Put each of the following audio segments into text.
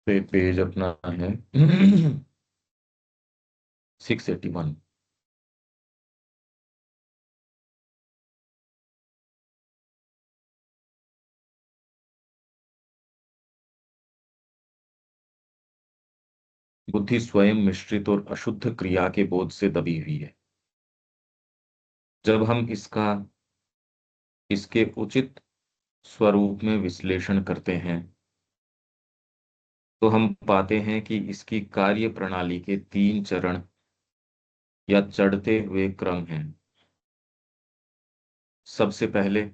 Page अपना है 681। बुद्धि स्वयं मिश्रित और अशुद्ध क्रिया के बोध से दबी हुई है। जब हम इसके उचित स्वरूप में विश्लेषण करते हैं तो हम पाते हैं कि इसकी कार्य प्रणाली के तीन चरण या चढ़ते हुए क्रम हैं। सबसे पहले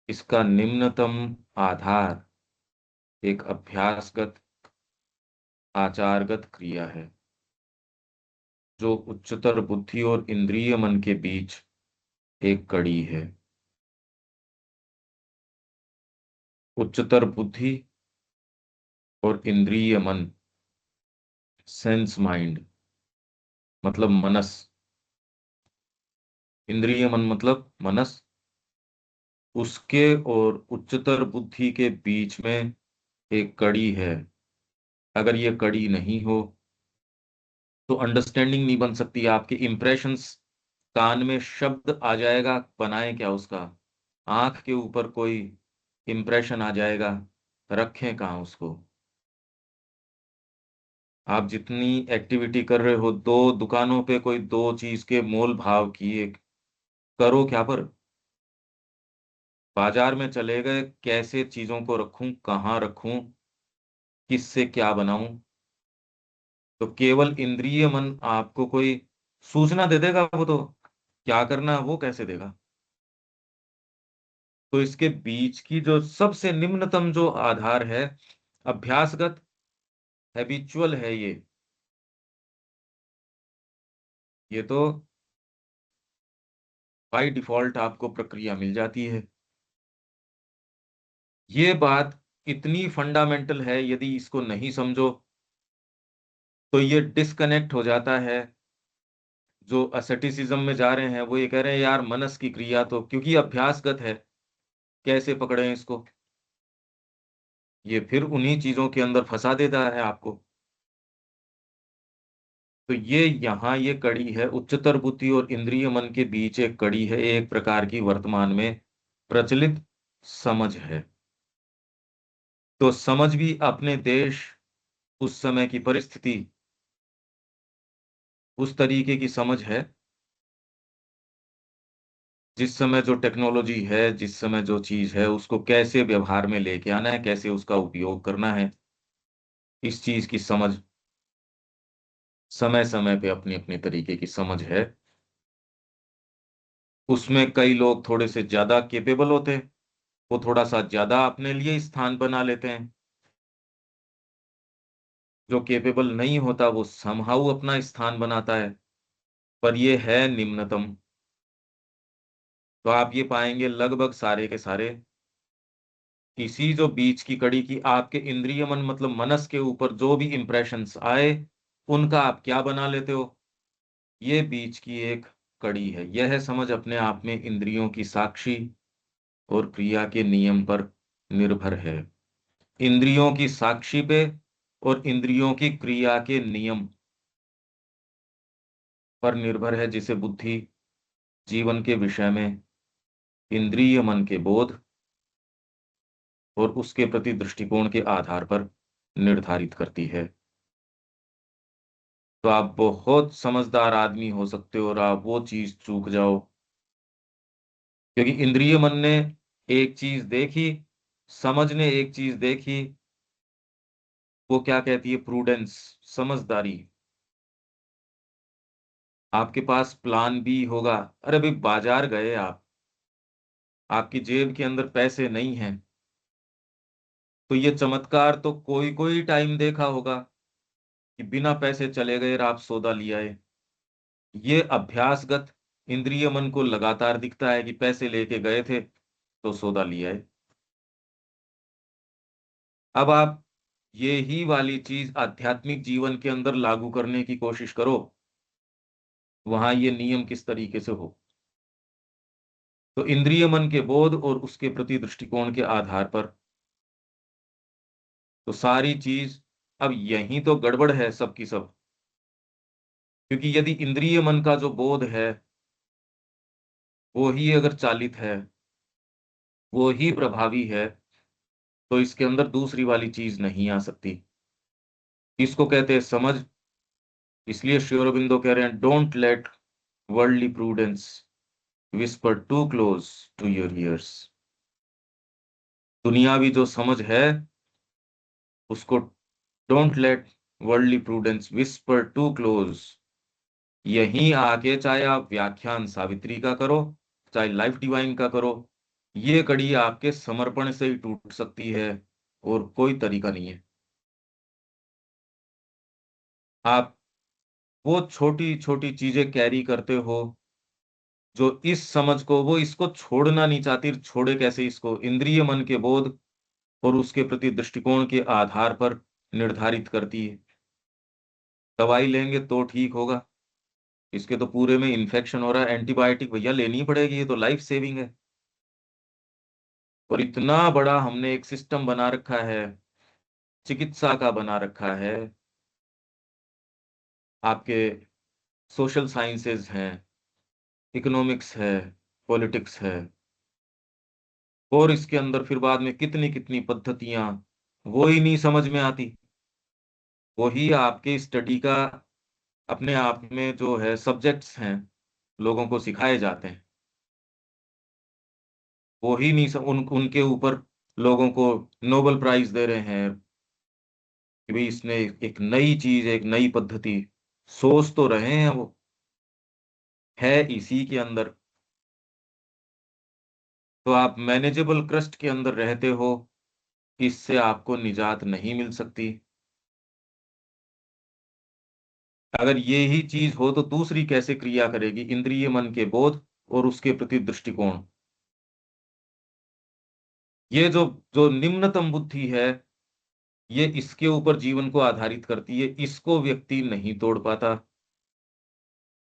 इसका निम्नतम आधार एक अभ्यासगत आचारगत क्रिया है जो उच्चतर बुद्धि और इंद्रिय मन के बीच एक कड़ी है। उच्चतर बुद्धि और इंद्रिय मन, सेंस माइंड मतलब मनस, इंद्रिय मन मतलब मनस, उसके और उच्चतर बुद्धि के बीच में एक कड़ी है। अगर ये कड़ी नहीं हो तो अंडरस्टैंडिंग नहीं बन सकती। आपके इंप्रेशंस, कान में शब्द आ जाएगा, बनाए क्या उसका? आंख के ऊपर कोई इंप्रेशन आ जाएगा, रखें कहाँ उसको? आप जितनी एक्टिविटी कर रहे हो, दो दुकानों पे कोई दो चीज के मोल भाव किए, करो क्या पर? बाजार में चले गए, कैसे चीजों को रखूं, कहाँ रखूं, किससे क्या बनाऊं? तो केवल इंद्रिय मन आपको कोई सूचना दे देगा, वो तो क्या करना है वो कैसे देगा? तो इसके बीच की जो सबसे निम्नतम जो आधार है, अभ्यासगत, हैबिचुअल है ये तो बाय डिफॉल्ट आपको प्रक्रिया मिल जाती है। ये बात इतनी फंडामेंटल है, यदि इसको नहीं समझो तो ये डिस्कनेक्ट हो जाता है। जो असेटिसिज्म में जा रहे हैं वो ये कह रहे हैं यार मनस की क्रिया तो क्योंकि अभ्यासगत है, कैसे पकड़े इसको? ये फिर उन्हीं चीजों के अंदर फंसा देता है आपको। तो ये यहाँ ये कड़ी है, उच्चतर बुद्धि और इंद्रिय मन के बीच एक कड़ी है, एक प्रकार की वर्तमान में प्रचलित समझ है। तो समझ भी अपने देश, उस समय की परिस्थिति, उस तरीके की समझ है। जिस समय जो टेक्नोलॉजी है, जिस समय जो चीज है, उसको कैसे व्यवहार में लेके आना है, कैसे उसका उपयोग करना है, इस चीज की समझ समय समय पे अपनी अपनी तरीके की समझ है। उसमें कई लोग थोड़े से ज्यादा केपेबल होते हैं, वो थोड़ा सा ज्यादा अपने लिए स्थान बना लेते हैं। जो केपेबल नहीं होता वो समहाउ अपना स्थान बनाता है, पर ये है निम्नतम। तो आप ये पाएंगे लगभग सारे के सारे इसी जो बीच की कड़ी की आपके इंद्रिय मन मतलब मनस के ऊपर जो भी इंप्रेशंस आए, उनका आप क्या बना लेते हो, ये बीच की एक कड़ी है। यह समझ अपने आप में इंद्रियों की साक्षी और क्रिया के नियम पर निर्भर है। इंद्रियों की साक्षी पे और इंद्रियों की क्रिया के नियम पर निर्भर है, जिसे बुद्धि जीवन के विषय में इंद्रिय मन के बोध और उसके प्रति दृष्टिकोण के आधार पर निर्धारित करती है। तो आप बहुत समझदार आदमी हो सकते हो और आप वो चीज चूक जाओ, क्योंकि इंद्रिय मन ने एक चीज देखी, समझ ने एक चीज देखी, वो क्या कहती है? प्रूडेंस, समझदारी। आपके पास प्लान बी होगा। अरे भाई बाजार गए आप, आपकी जेब के अंदर पैसे नहीं हैं, तो ये चमत्कार तो कोई कोई टाइम देखा होगा कि बिना पैसे चले गए और आप सौदा लिया है। ये अभ्यासगत इंद्रिय मन को लगातार दिखता है कि पैसे लेके गए थे तो सौदा लिया है। अब आप ये ही वाली चीज आध्यात्मिक जीवन के अंदर लागू करने की कोशिश करो, वहां ये नियम किस तरीके से हो। तो इंद्रिय मन के बोध और उसके प्रति दृष्टिकोण के आधार पर तो सारी चीज, अब यही तो गड़बड़ है सब की सब। क्योंकि यदि इंद्रिय मन का जो बोध है वो ही अगर चालित है, वो ही प्रभावी है, तो इसके अंदर दूसरी वाली चीज नहीं आ सकती। इसको कहते हैं समझ। इसलिए श्री अरबिंदो कह रहे हैं, don't let worldly prudence whisper too close to your ears. दुनियावी जो समझ है उसको, don't let worldly prudence whisper too close, यहीं आके चाहे आप व्याख्यान सावित्री का करो, चाहे लाइफ डिवाइन का करो, ये कड़ी आपके समर्पण से ही टूट सकती है, और कोई तरीका नहीं है। आप वो छोटी छोटी चीजें कैरी करते हो जो इस समझ को, वो इसको छोड़ना नहीं चाहती, छोड़े कैसे इसको, इंद्रिय मन के बोध और उसके प्रति दृष्टिकोण के आधार पर निर्धारित करती है। दवाई लेंगे तो ठीक होगा, इसके तो पूरे में इन्फेक्शन हो रहा है, एंटीबायोटिक भैया लेनी ही पड़ेगी, ये तो लाइफ सेविंग है। और इतना बड़ा हमने एक सिस्टम बना रखा है, चिकित्सा का बना रखा है, आपके सोशल साइंसेज हैं, इकोनॉमिक्स है, पॉलिटिक्स है, और इसके अंदर फिर बाद में कितनी कितनी पद्धतियां, वो ही नहीं समझ में आती। वही आपके स्टडी का अपने आप में जो है सब्जेक्ट्स हैं, लोगों को सिखाए जाते हैं, वो ही नहीं उनके ऊपर लोगों को नोबेल प्राइज दे रहे हैं कि भाई इसने एक नई चीज, एक नई पद्धति, सोच तो रहे हैं वो, है इसी के अंदर। तो आप मैनेजेबल क्रस्ट के अंदर रहते हो, इससे आपको निजात नहीं मिल सकती। अगर ये ही चीज हो तो दूसरी कैसे क्रिया करेगी, इंद्रिय मन के बोध और उसके प्रति दृष्टिकोण। ये जो जो निम्नतम बुद्धि है, ये इसके ऊपर जीवन को आधारित करती है, इसको व्यक्ति नहीं तोड़ पाता।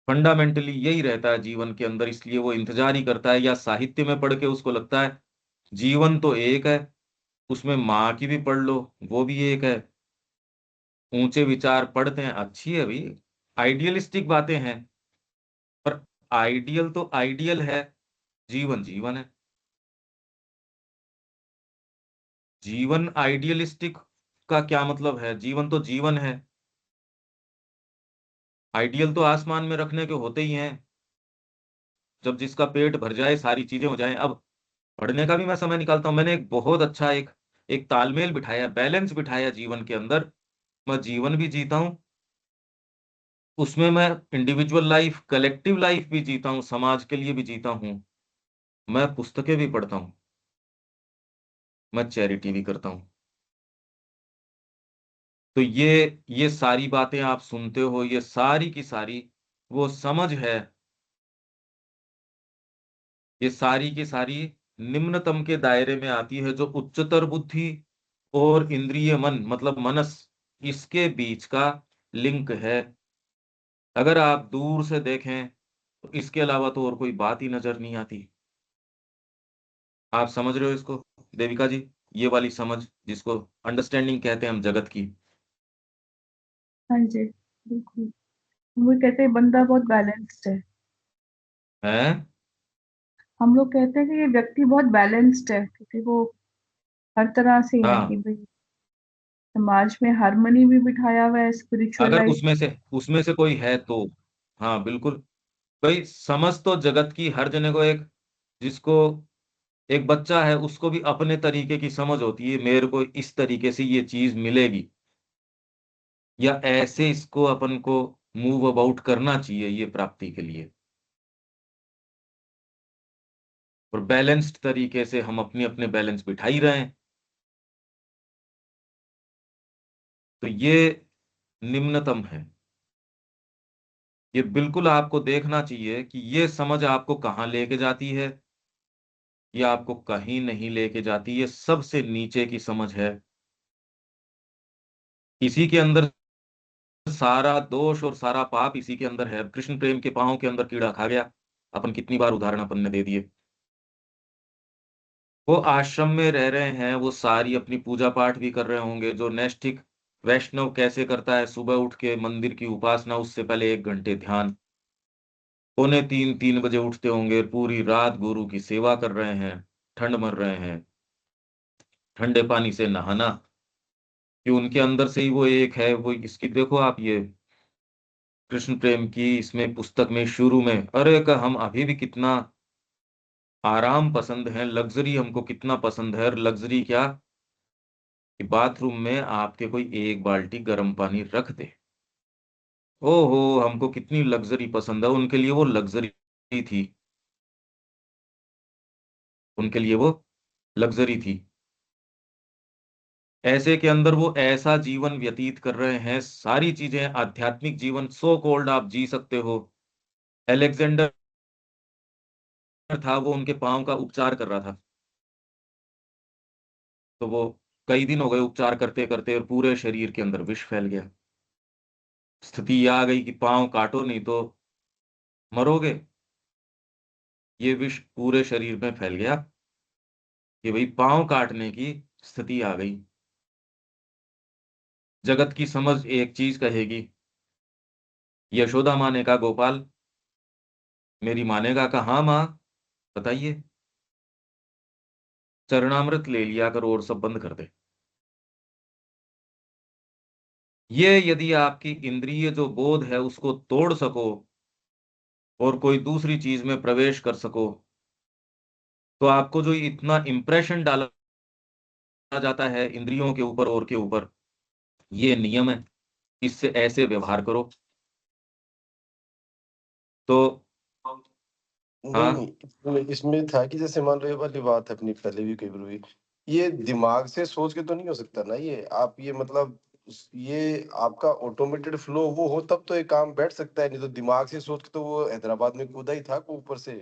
फंडामेंटली यही रहता है जीवन के अंदर, इसलिए वो इंतजार ही करता है, या साहित्य में पढ़ के उसको लगता है जीवन तो एक है, उसमें माँ की भी पढ़ लो, वो भी एक है। ऊंचे विचार पढ़ते हैं, अच्छी है भाई, आइडियलिस्टिक बातें हैं, पर आइडियल तो आइडियल है, जीवन जीवन है। जीवन आइडियलिस्टिक का क्या मतलब है, जीवन तो जीवन है। आइडियल तो आसमान में रखने के होते ही हैं, जब जिसका पेट भर जाए, सारी चीजें हो जाएं। अब पढ़ने का भी मैं समय निकालता हूँ, मैंने एक बहुत अच्छा एक एक तालमेल बिठाया, बैलेंस बिठाया जीवन के अंदर। मैं जीवन भी जीता हूँ, उसमें मैं इंडिविजुअल लाइफ, कलेक्टिव लाइफ भी जीता हूँ, समाज के लिए भी जीता हूँ। मैं पुस्तकें भी पढ़ता हूँ, मैं चैरिटी भी करता हूँ। तो ये सारी बातें आप सुनते हो, ये सारी की सारी वो समझ है, ये सारी की सारी निम्नतम के दायरे में आती है, जो उच्चतर बुद्धि और इंद्रिय मन मतलब मनस, इसके बीच का लिंक है। अगर आप दूर से देखें तो इसके अलावा तो और कोई बात ही नजर नहीं आती। आप समझ रहे हो इसको देविका जी, ये वाली समझ जिसको अंडरस्टैंडिंग कहते हैं हम जगत की। हाँ जी, बिल्कुल। वो कहते हैं बंदा बहुत बैलेंस्ड है। है। हम लोग कहते हैं कि ये व्यक्ति बहुत बैलेंस्ड है, क्योंकि वो हर तरह से है कि हाँ, भाई समाज में हार्मनी भी बिठाया हुआ है, स्पिरिचुअल अगर लाइफ। उसमें से कोई है तो, हाँ बिल्कुल। भाई समझ तो जगत की हर जने को एक, जिसको एक बच्चा है उसको भी अपने तरीके की समझ होती है, मेरे को इस तरीके से ये चीज मिलेगी, या ऐसे इसको अपन को मूव अबाउट करना चाहिए ये प्राप्ति के लिए। और बैलेंस्ड तरीके से हम अपने अपने बैलेंस बिठा ही रहे हैं। तो ये निम्नतम है। ये बिल्कुल आपको देखना चाहिए कि ये समझ आपको कहाँ लेके जाती है। ये आपको कहीं नहीं लेके जाती, ये सबसे नीचे की समझ है। इसी के अंदर सारा दोष और सारा पाप इसी के अंदर है। अब कृष्ण प्रेम के पांव के अंदर कीड़ा खा गया, अपन कितनी बार उदाहरण अपन ने दे दिए। वो आश्रम में रह रहे हैं, वो सारी अपनी पूजा पाठ भी कर रहे होंगे। जो नैष्ठिक वैष्णव कैसे करता है, सुबह उठ के मंदिर की उपासना, उससे पहले 1 घंटे ध्यान, पौने 3 बजे उठते होंगे, पूरी रात गुरु की सेवा कर रहे हैं, ठंड मर रहे हैं, ठंडे पानी से नहाना, कि उनके अंदर से ही वो एक है। वो इसकी देखो आप, ये कृष्ण प्रेम की इसमें पुस्तक में शुरू में, अरे का हम अभी भी कितना आराम पसंद है, लग्जरी हमको कितना पसंद है। और लग्जरी क्या, कि बाथरूम में आपके कोई 1 बाल्टी गर्म पानी रख दे, ओहो, हमको कितनी लग्जरी पसंद है। उनके लिए वो लग्जरी थी, उनके लिए वो लग्जरी थी। ऐसे के अंदर वो ऐसा जीवन व्यतीत कर रहे हैं, सारी चीजें आध्यात्मिक जीवन सो कॉल्ड आप जी सकते हो। एलेक्जेंडर था, वो उनके पांव का उपचार कर रहा था, तो वो कई दिन हो गए उपचार करते करते, और पूरे शरीर के अंदर विष फैल गया। स्थिति ये आ गई कि पांव काटो नहीं तो मरोगे। ये विष पूरे शरीर में फैल गया, कि भाई पांव काटने की स्थिति आ गई। जगत की समझ एक चीज कहेगी, यशोदा माँ ने कहा गोपाल, मेरी माँ ने कहा हाँ माँ, बताइए, चरणामृत ले लिया कर और सब बंद कर दे। ये यदि आपकी इंद्रिय जो बोध है उसको तोड़ सको, और कोई दूसरी चीज में प्रवेश कर सको, तो आपको जो इतना इंप्रेशन डाला जाता है इंद्रियों के ऊपर और के ऊपर, ये नियम है, इससे ऐसे व्यवहार करो। तो नहीं हाँ, नहीं, इसमें था कि जैसे मान लो ये वाली बात अपनी पहले भी कई बार हुई, ये दिमाग से सोच के तो नहीं हो सकता ना, ये आप ये मतलब ये आपका ऑटोमेटेड फ्लो वो हो तब तो ये काम बैठ सकता है, नहीं तो दिमाग से सोच के तो वो हैदराबाद में कूदा ही था को ऊपर से,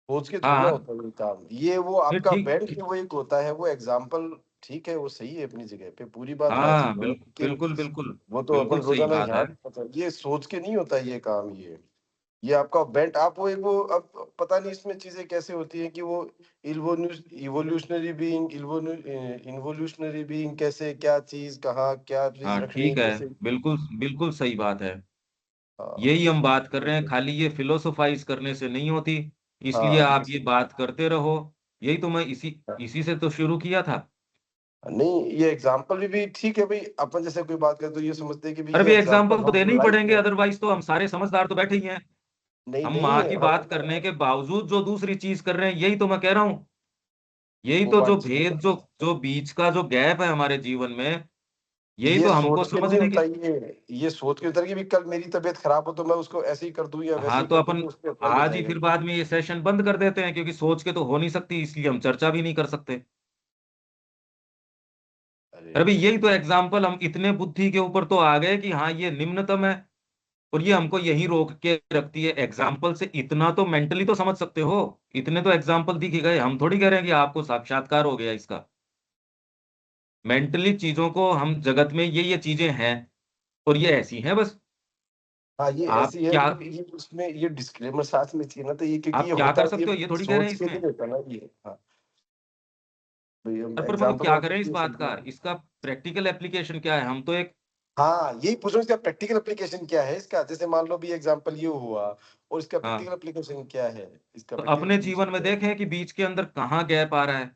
सोच के थोड़ी ना हाँ, होता है ये काम, ये वो नहीं आपका ठीक बैंड ठीक, वो एक होता है वो एग्जाम्पल। ठीक है वो सही है अपनी जगह पे, पूरी बात राजी हाँ, है, लेकिन बिल्कुल बिल्कुल, वो तो बिल्कुल अपन सही रोजाना बात है। यहाँ भी पता ये सोच के नहीं होता ये काम, ये आपका बेंट आप वो एक वो अब पता नहीं इसमें चीजें कैसे होती हैं कि वो इवोल्यूशनरी बीइंग इन्वोल्यूशनरी बीइंग कैसे क्या चीज कहाँ क्या चीज हाँ रखनी है ठीक है, कैसे। बिल्कुल बिल्कुल सही बात है। हाँ यही हम बात कर रहे हैं, खाली ये फिलोसोफाइज करने से नहीं होती, इसलिए हाँ आप ये बात करते रहो। यही तो मैं इसी इसी से तो शुरू किया था। नहीं ये एग्जाम्पल भी ठीक है भाई, अपन जैसे कोई बात करे तो ये समझते हैं कि भाई अरे भी ये एग्जाम्पल एग्जाम्पल तो हम देने ही लाइफ पड़ेंगे, में। अदरवाइज तो हम सारे समझदार तो बैठे ही हैं। नहीं हम नहीं माँ की हम बात करने के बावजूद जो दूसरी चीज कर रहे हैं, यही तो मैं कह रहा हूँ। यही वो तो जो बात ठीक भेद, है, जो जो बीच का जो गैप है हमारे जीवन में, यही ये तो हमको सोच के नहीं समझने होता, की। ये सोच के होता है कि भी कल मेरी तबीयत खराब हो तो मैं उसको ऐसे ही कर दूं या वैसे हाँ ही तो कर दूं अपन तो उस पर अप्लाई हो आज ही जाएगा। फिर बाद में ये सेशन बंद कर देते हैं, क्योंकि सोच के तो हो नहीं सकती, इसलिए हम चर्चा भी नहीं कर सकते। अरे अरे भाई यही तो एग्जाम्पल, हम इतने बुद्धि के ऊपर तो आ गए कि हाँ ये निम्नतम है, और ये हमको यही रोक के रखती है। एग्जाम्पल से इतना तो मेंटली तो समझ सकते हो, इतने तो एग्जाम्पल दिख ही गए। हम थोड़ी कह रहे हैं कि आपको साक्षात्कार हो गया इसका। मेंटली चीजों को हम जगत में ये चीजें हैं, और ये ऐसी हैं बस। हाँ, ये आप ऐसी है क्या, मतलब ये उसमें ये डिस्क्लेमर साथ में चाहिए ना, तो ये क्योंकि आप ये क्या होता कर है ये सकते हो ये थोड़ी कह रहे सोच हैं के नहीं इसमें। होता ना ये। हाँ भाई हम पर मतलब एग्जाम्पल क्या और करें इस ये बात समझे। का, इसका प्रैक्टिकल एप्लीकेशन क्या है। हम तो एक, हाँ यही पूछ रहा हूँ इसका प्रैक्टिकल एप्लीकेशन क्या है इसका, जैसे मान लो भी एग्जाम्पल ये हुआ और इसका हाँ, प्रैक्टिकल एप्लीकेशन क्या है, इसका तो प्रैक्टिकल अपने एप्लीकेशन जीवन में क्या है। देखें कि बीच के अंदर कहाँ गैप आ रहा है।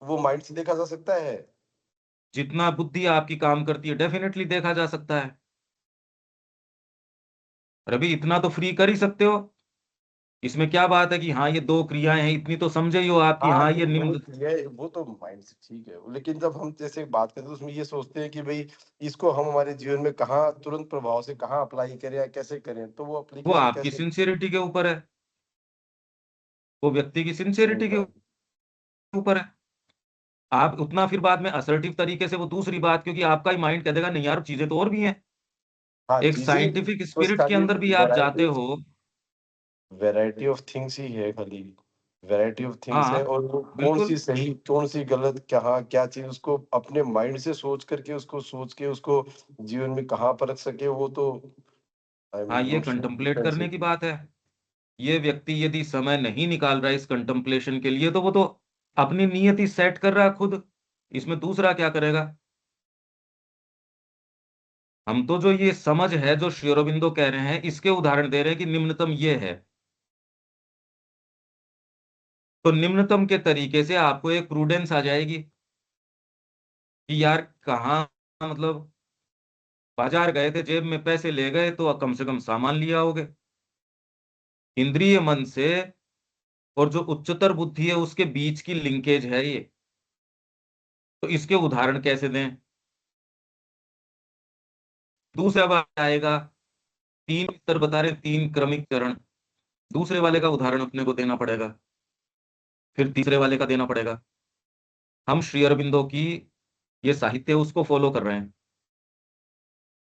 वो माइंड से देखा जा सकता है। जितना बुद्धि आपकी काम करती है, डेफिनेटली देखा जा सकता है। और अभी इतना तो फ्री कर ही सकते हो। इसमें क्या बात है कि हाँ ये दो क्रियाएं हैं, इतनी तो समझे ही हो आप कि हाँ हाँ नहीं ये वो निम्न। वो तो माइंड से ठीक है, लेकिन जब हम जैसे बात करते हैं तो उसमें ये सोचते हैं कि भाई इसको हम हमारे जीवन में कहाँ तुरंत प्रभाव से कहाँ अप्लाई करें या कैसे करें, तो वो वो एप्लीकेशन आपकी कैसे। सिंसियरिटी के ऊपर है, वो व्यक्ति की सिंसियरिटी के ऊपर है। आप उतना फिर बाद में असर्टिव तरीके से, वो दूसरी बात, क्योंकि आपका ही माइंड कह देगा नहीं यार चीजें तो और भी हैं। हाँ एक चीजें साइंटिफिक बस स्पिरिट के खाली अंदर भी आप जाते वैरायटी हो। वैरायटी ऑफ थिंग्स ही है खाली, वैरायटी ऑफ थिंग्स है, हाँ और वो कौन बिल्कुल। सी सही कौन सी गलत कहाँ क्या चीज उसको अपने माइंड से सोच के उसको जीवन में कहाँ परख सके वो तो आई हाँ एम ये नॉट कंtemplate करने श्योर। की बात है। ये व्यक्ति यदि समय नहीं निकाल रहा है इस कंtemplation के लिए, तो वो तो अपनी नियत ही सेट कर रहा है खुद, इसमें दूसरा क्या करेगा। हम तो जो ये समझ है जो श्री अरबिंदो कह रहे हैं इसके उदाहरण दे रहे हैं कि निम्नतम ये है। तो निम्नतम के तरीके से आपको एक प्रूडेंस आ जाएगी कि यार कहाँ, मतलब बाजार गए थे, जेब में पैसे ले गए तो कम से कम सामान लिया होगे। इंद्रिय मन से और जो उच्चतर बुद्धि है उसके बीच की लिंकेज है ये। तो इसके उदाहरण कैसे दें। दूसरा बात आएगा, तीन स्तर बता रहे, तीन क्रमिक चरण, दूसरे वाले का उदाहरण अपने को देना पड़ेगा, फिर तीसरे वाले का देना पड़ेगा। हम श्री अरबिंदो की ये साहित्य उसको फॉलो कर रहे हैं।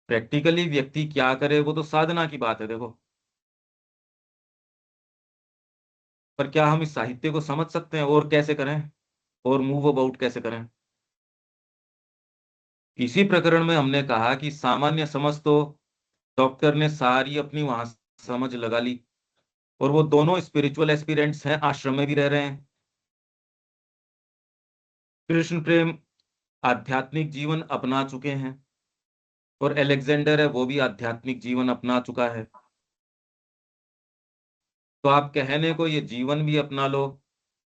प्रैक्टिकली व्यक्ति क्या करे वो तो साधना की बात है देखो। पर क्या हम इस साहित्य को समझ सकते हैं और कैसे करें, और मूव अबाउट कैसे करें। इसी प्रकरण में हमने कहा कि सामान्य समझ तो डॉक्टर ने सारी अपनी वहां समझ लगा ली, और वो दोनों स्पिरिचुअल एस्पिरेंट्स हैं, आश्रम में भी रह रहे हैं। कृष्ण प्रेम आध्यात्मिक जीवन अपना चुके हैं, और एलेक्जेंडर है वो भी आध्यात्मिक जीवन अपना चुका है। तो आप कहने को ये जीवन भी अपना लो,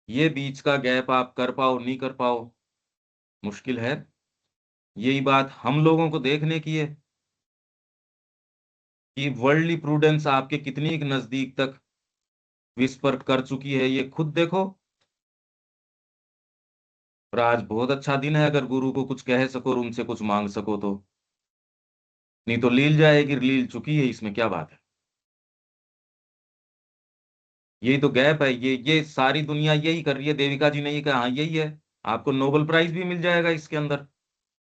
ये बीच का गैप आप कर पाओ नहीं कर पाओ, मुश्किल है। यही बात हम लोगों को देखने की है कि वर्ल्डली प्रूडेंस आपके कितनी नजदीक तक विस्पर कर चुकी है, ये खुद देखो। और आज बहुत अच्छा दिन है अगर गुरु को कुछ कह सको और उनसे कुछ मांग सको तो, नहीं तो लील जाएगी, लील चुकी है, इसमें क्या बात है। यही तो गैप है, ये सारी दुनिया यही कर रही है। देविका जी ने ये कहा, हाँ यही है, आपको नोबेल प्राइज भी मिल जाएगा इसके अंदर।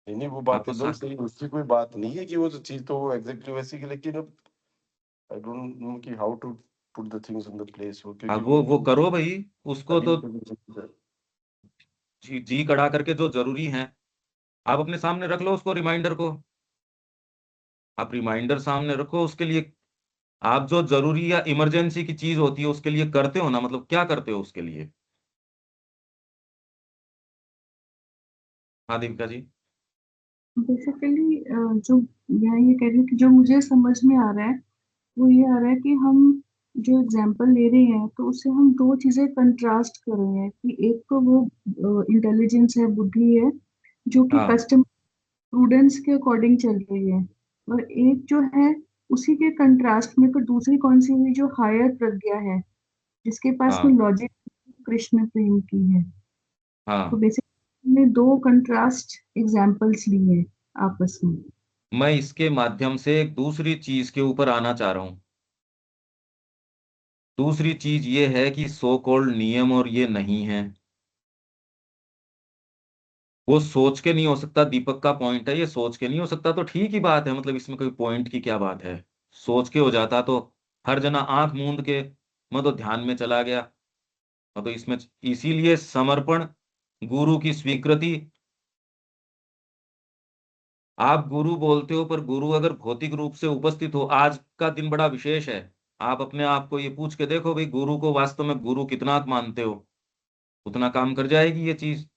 नहीं नहीं, वो बात आपको एकदम सही, उसकी कोई बात नहीं है कि वो जो चीज तो वो एग्जैक्टली वैसी की, लेकिन आई डोंट नो कि how to put the things in the place, वो हाँ, क्योंकि वो करो भाई, उसको तो वो जी कड़ा करके जो जरूरी है आप अपने सामने रख लो उसको, रिमाइंडर को आप रिमाइंडर सामने रखो उसके लिए। आप जो जरूरी या इमरजेंसी की चीज होती है उसके लिए करते हो ना, मतलब क्या करते हो उसके लिए। हाँ दीपिका जी। बेसिकली जो मैं ये कह रही हूँ कि जो मुझे समझ में आ रहा है वो ये आ रहा है कि हम जो एग्जाम्पल ले रहे हैं तो उससे हम दो चीजें कंट्रास्ट कर रहे हैं कि एक तो वो इंटेलिजेंस है, बुद्धि है, जो कि हाँ कस्टम प्रूडेंस के अकॉर्डिंग चल रही है, और एक जो है उसी के कंट्रास्ट में तो दूसरी कौन सी हुई जो हायर प्रज्ञा है, जिसके पास में हाँ लॉजिक कृष्ण प्रेम की है। तो हाँ। बेसिकली हमने दो कंट्रास्ट एग्जाम्पल्स लिए हैं आपस में। मैं इसके माध्यम से एक दूसरी चीज के ऊपर आना चाह रहा हूं। दूसरी चीज ये है कि सो कॉल्ड नियम और ये नहीं है, वो सोच के नहीं हो सकता। दीपक का पॉइंट है ये सोच के नहीं हो सकता, तो ठीक ही बात है, मतलब इसमें कोई पॉइंट की क्या बात है। सोच के हो जाता तो हर जना आंख मूंद के मैं तो ध्यान में चला गया। और तो इसमें इसीलिए समर्पण, गुरु की स्वीकृति। आप गुरु बोलते हो पर गुरु अगर भौतिक रूप से उपस्थित हो, आज का दिन बड़ा विशेष है। आप अपने आप को ये पूछ के देखो भाई, गुरु को वास्तव में गुरु कितना आप मानते हो, उतना काम कर जाएगी ये चीज।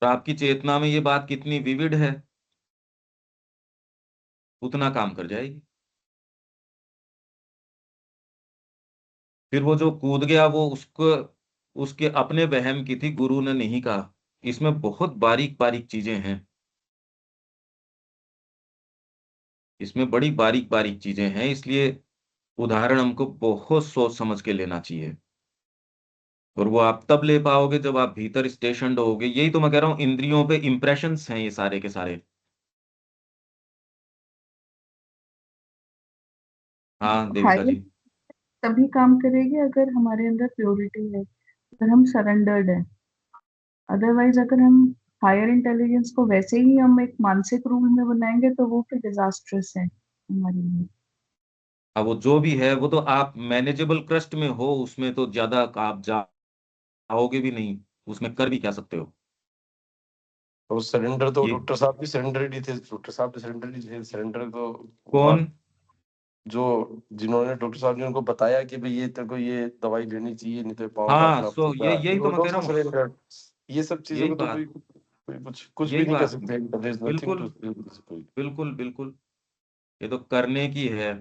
और आपकी चेतना में ये बात कितनी विविड है, उतना काम कर जाएगी। फिर वो जो कूद गया वो उसको, उसके अपने वहम की थी, गुरु ने नहीं कहा। इसमें बहुत बारीक बारीक चीजें हैं, इसमें बड़ी बारीक बारीक चीजें हैं, इसलिए उदाहरण हमको बहुत सोच समझ के लेना चाहिए। और वो आप तब ले पाओगे जब आप भीतर स्टेशन होगे। यही तो मैं कह रहा हूँ, इंद्रियों पे इंप्रेशंस हैं ये सारे के सारे। हाँ देविका हायर जी। तभी काम करेगी अगर हमारे अंदर प्योरिटी है, अगर हम सरेंडर्ड है। अदरवाइज अगर हम हायर इंटेलिजेंस को वैसे ही हम एक मानसिक रूल में बनाएंगे तो वो फिर डिजास्ट्रस है हमारे लिए। अब वो जो भी है वो तो आप मैनेजेबल क्रस्ट में हो, उसमें तो ज्यादा आप जाओगे भी नहीं, उसमें कर भी क्या सकते हो। और सरेंडर तो ये डॉक्टर साहब भी सरेंडर ही थे, डॉक्टर साहब भी सरेंडर ही थे, सरेंडर तो कौन, जो जिन्होंने डॉक्टर साहब ने उनको बताया कि भाई ये तेरे को ये दवाई लेनी चाहिए, नहीं तो पाँव हाँ, काटना सो पड़ेगा, यही फिर तो वो मैं कह डोसा रहा हूँ, सरेंडर, ये सब चीज़ों यही को तो कोई बात, कोई कुछ भी यही नहीं कर बात, सकते। देयर इज़ नथिंग बिल्कुल, टू कोई। बिल्कुल, बिल्कुल, ये तो करने की है।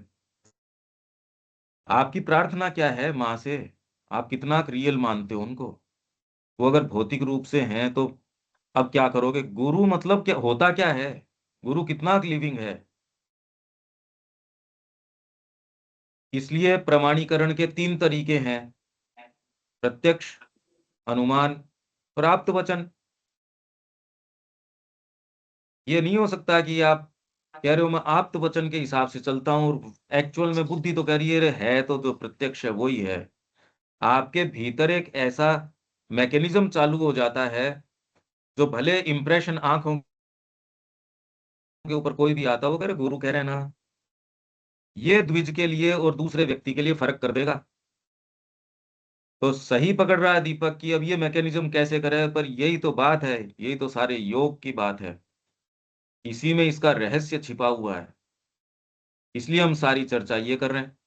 आपकी प्रार्थना क्या है माँ से? आप कितना रियल मानते हो उनको? वो अगर भौतिक रूप से हैं तो अब क्या करोगे? गुरु मतलब क्या होता, क्या है? गुरु कितना लिविंग है? इसलिए प्रमाणीकरण के 3 तरीके हैं: प्रत्यक्ष, अनुमान, प्राप्त वचन। ये नहीं हो सकता कि आप कह रहे हो मैं आप्त वचन के हिसाब से चलता हूँ और एक्चुअल में बुद्धि तो कह रही है "अरे, है तो जो प्रत्यक्ष है वही है।" आपके भीतर एक ऐसा मैकेनिज्म चालू हो जाता है, जो भले इंप्रेशन आंखों के ऊपर कोई भी आता हो, कह रहे गुरु कह रहे हैं ना, ये द्विज के लिए और दूसरे व्यक्ति के लिए फर्क कर देगा। तो सही पकड़ रहा है दीपक की, अब ये मैकेनिज्म कैसे करे, पर यही तो बात है, यही तो सारे योग की बात है, इसी में इसका रहस्य छिपा हुआ है। इसलिए हम सारी चर्चा ये कर रहे हैं।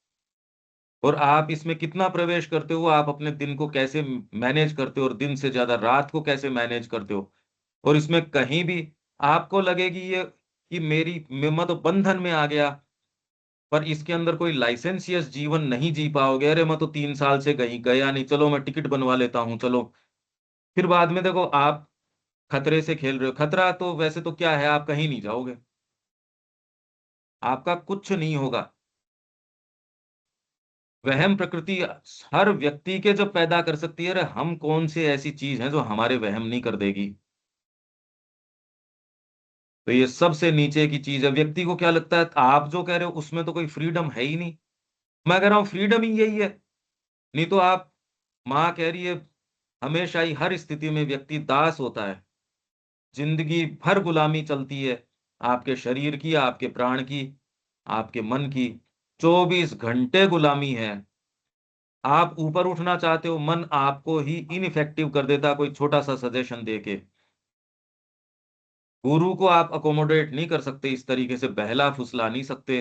और आप इसमें कितना प्रवेश करते हो, आप अपने दिन को कैसे मैनेज करते हो और दिन से ज्यादा रात को कैसे मैनेज करते हो, और इसमें कहीं भी आपको लगेगी ये कि मैं तो बंधन में आ गया, पर इसके अंदर कोई लाइसेंसियस जीवन नहीं जी पाओगे। अरे मैं तो 3 साल से कहीं गया नहीं, चलो मैं टिकट बनवा लेता हूँ, चलो। फिर बाद में देखो आप खतरे से खेल रहे हो। खतरा तो वैसे तो क्या है, आप कहीं नहीं जाओगे, आपका कुछ नहीं होगा। वहम प्रकृति हर व्यक्ति के जब पैदा कर सकती है, अरे हम कौन सी ऐसी चीज है जो हमारे वहम नहीं कर देगी? तो ये सबसे नीचे की चीज है। व्यक्ति को क्या लगता है, आप जो कह रहे हो उसमें तो कोई फ्रीडम है ही नहीं। मैं कह रहा हूं फ्रीडम ही यही है। नहीं तो आप, माँ कह रही है हमेशा ही हर स्थिति में व्यक्ति दास होता है, जिंदगी भर गुलामी चलती है, आपके शरीर की, आपके प्राण की, आपके मन की, 24 घंटे गुलामी है। आप ऊपर उठना चाहते हो, मन आपको ही इनइफेक्टिव कर देता है कोई छोटा सा सजेशन देके। गुरु को आप अकोमोडेट नहीं कर सकते, इस तरीके से बहला फुसला नहीं सकते।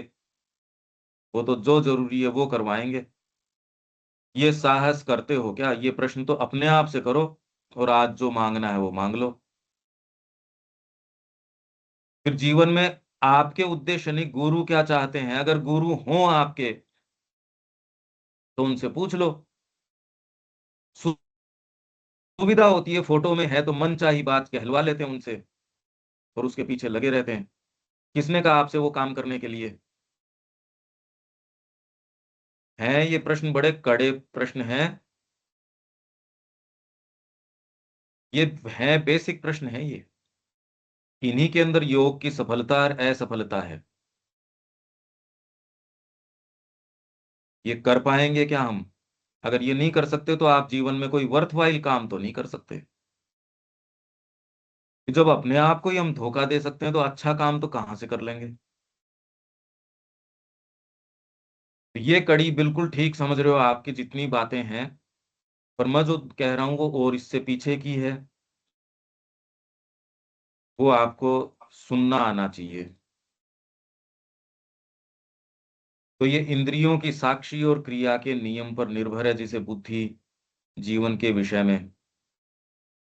वो तो जो जरूरी है वो करवाएंगे। ये साहस करते हो क्या? ये प्रश्न तो अपने आप से करो, और आज जो मांगना है वो मांग लो। फिर जीवन में आपके उद्देश्य नहीं, गुरु क्या चाहते हैं, अगर गुरु हो आपके तो उनसे पूछ लो। सुविधा होती है, फोटो में है तो मन चाही बात कहलवा लेते हैं उनसे, और उसके पीछे लगे रहते हैं। किसने कहा आपसे वो काम करने के लिए? हैं ये प्रश्न बड़े कड़े प्रश्न हैं, ये हैं बेसिक प्रश्न है ये। इन्हीं के अंदर योग की सफलता और असफलता है। ये कर पाएंगे क्या हम? अगर ये नहीं कर सकते तो आप जीवन में कोई वर्थवाइल काम तो नहीं कर सकते। जब अपने आप को ही हम धोखा दे सकते हैं तो अच्छा काम तो कहां से कर लेंगे? ये कड़ी बिल्कुल ठीक समझ रहे हो, आपकी जितनी बातें हैं, पर मैं जो कह रहा हूं वो और इससे पीछे की है, वो आपको सुनना आना चाहिए। तो ये इंद्रियों की साक्षी और क्रिया के नियम पर निर्भर है, जिसे बुद्धि जीवन के विषय में,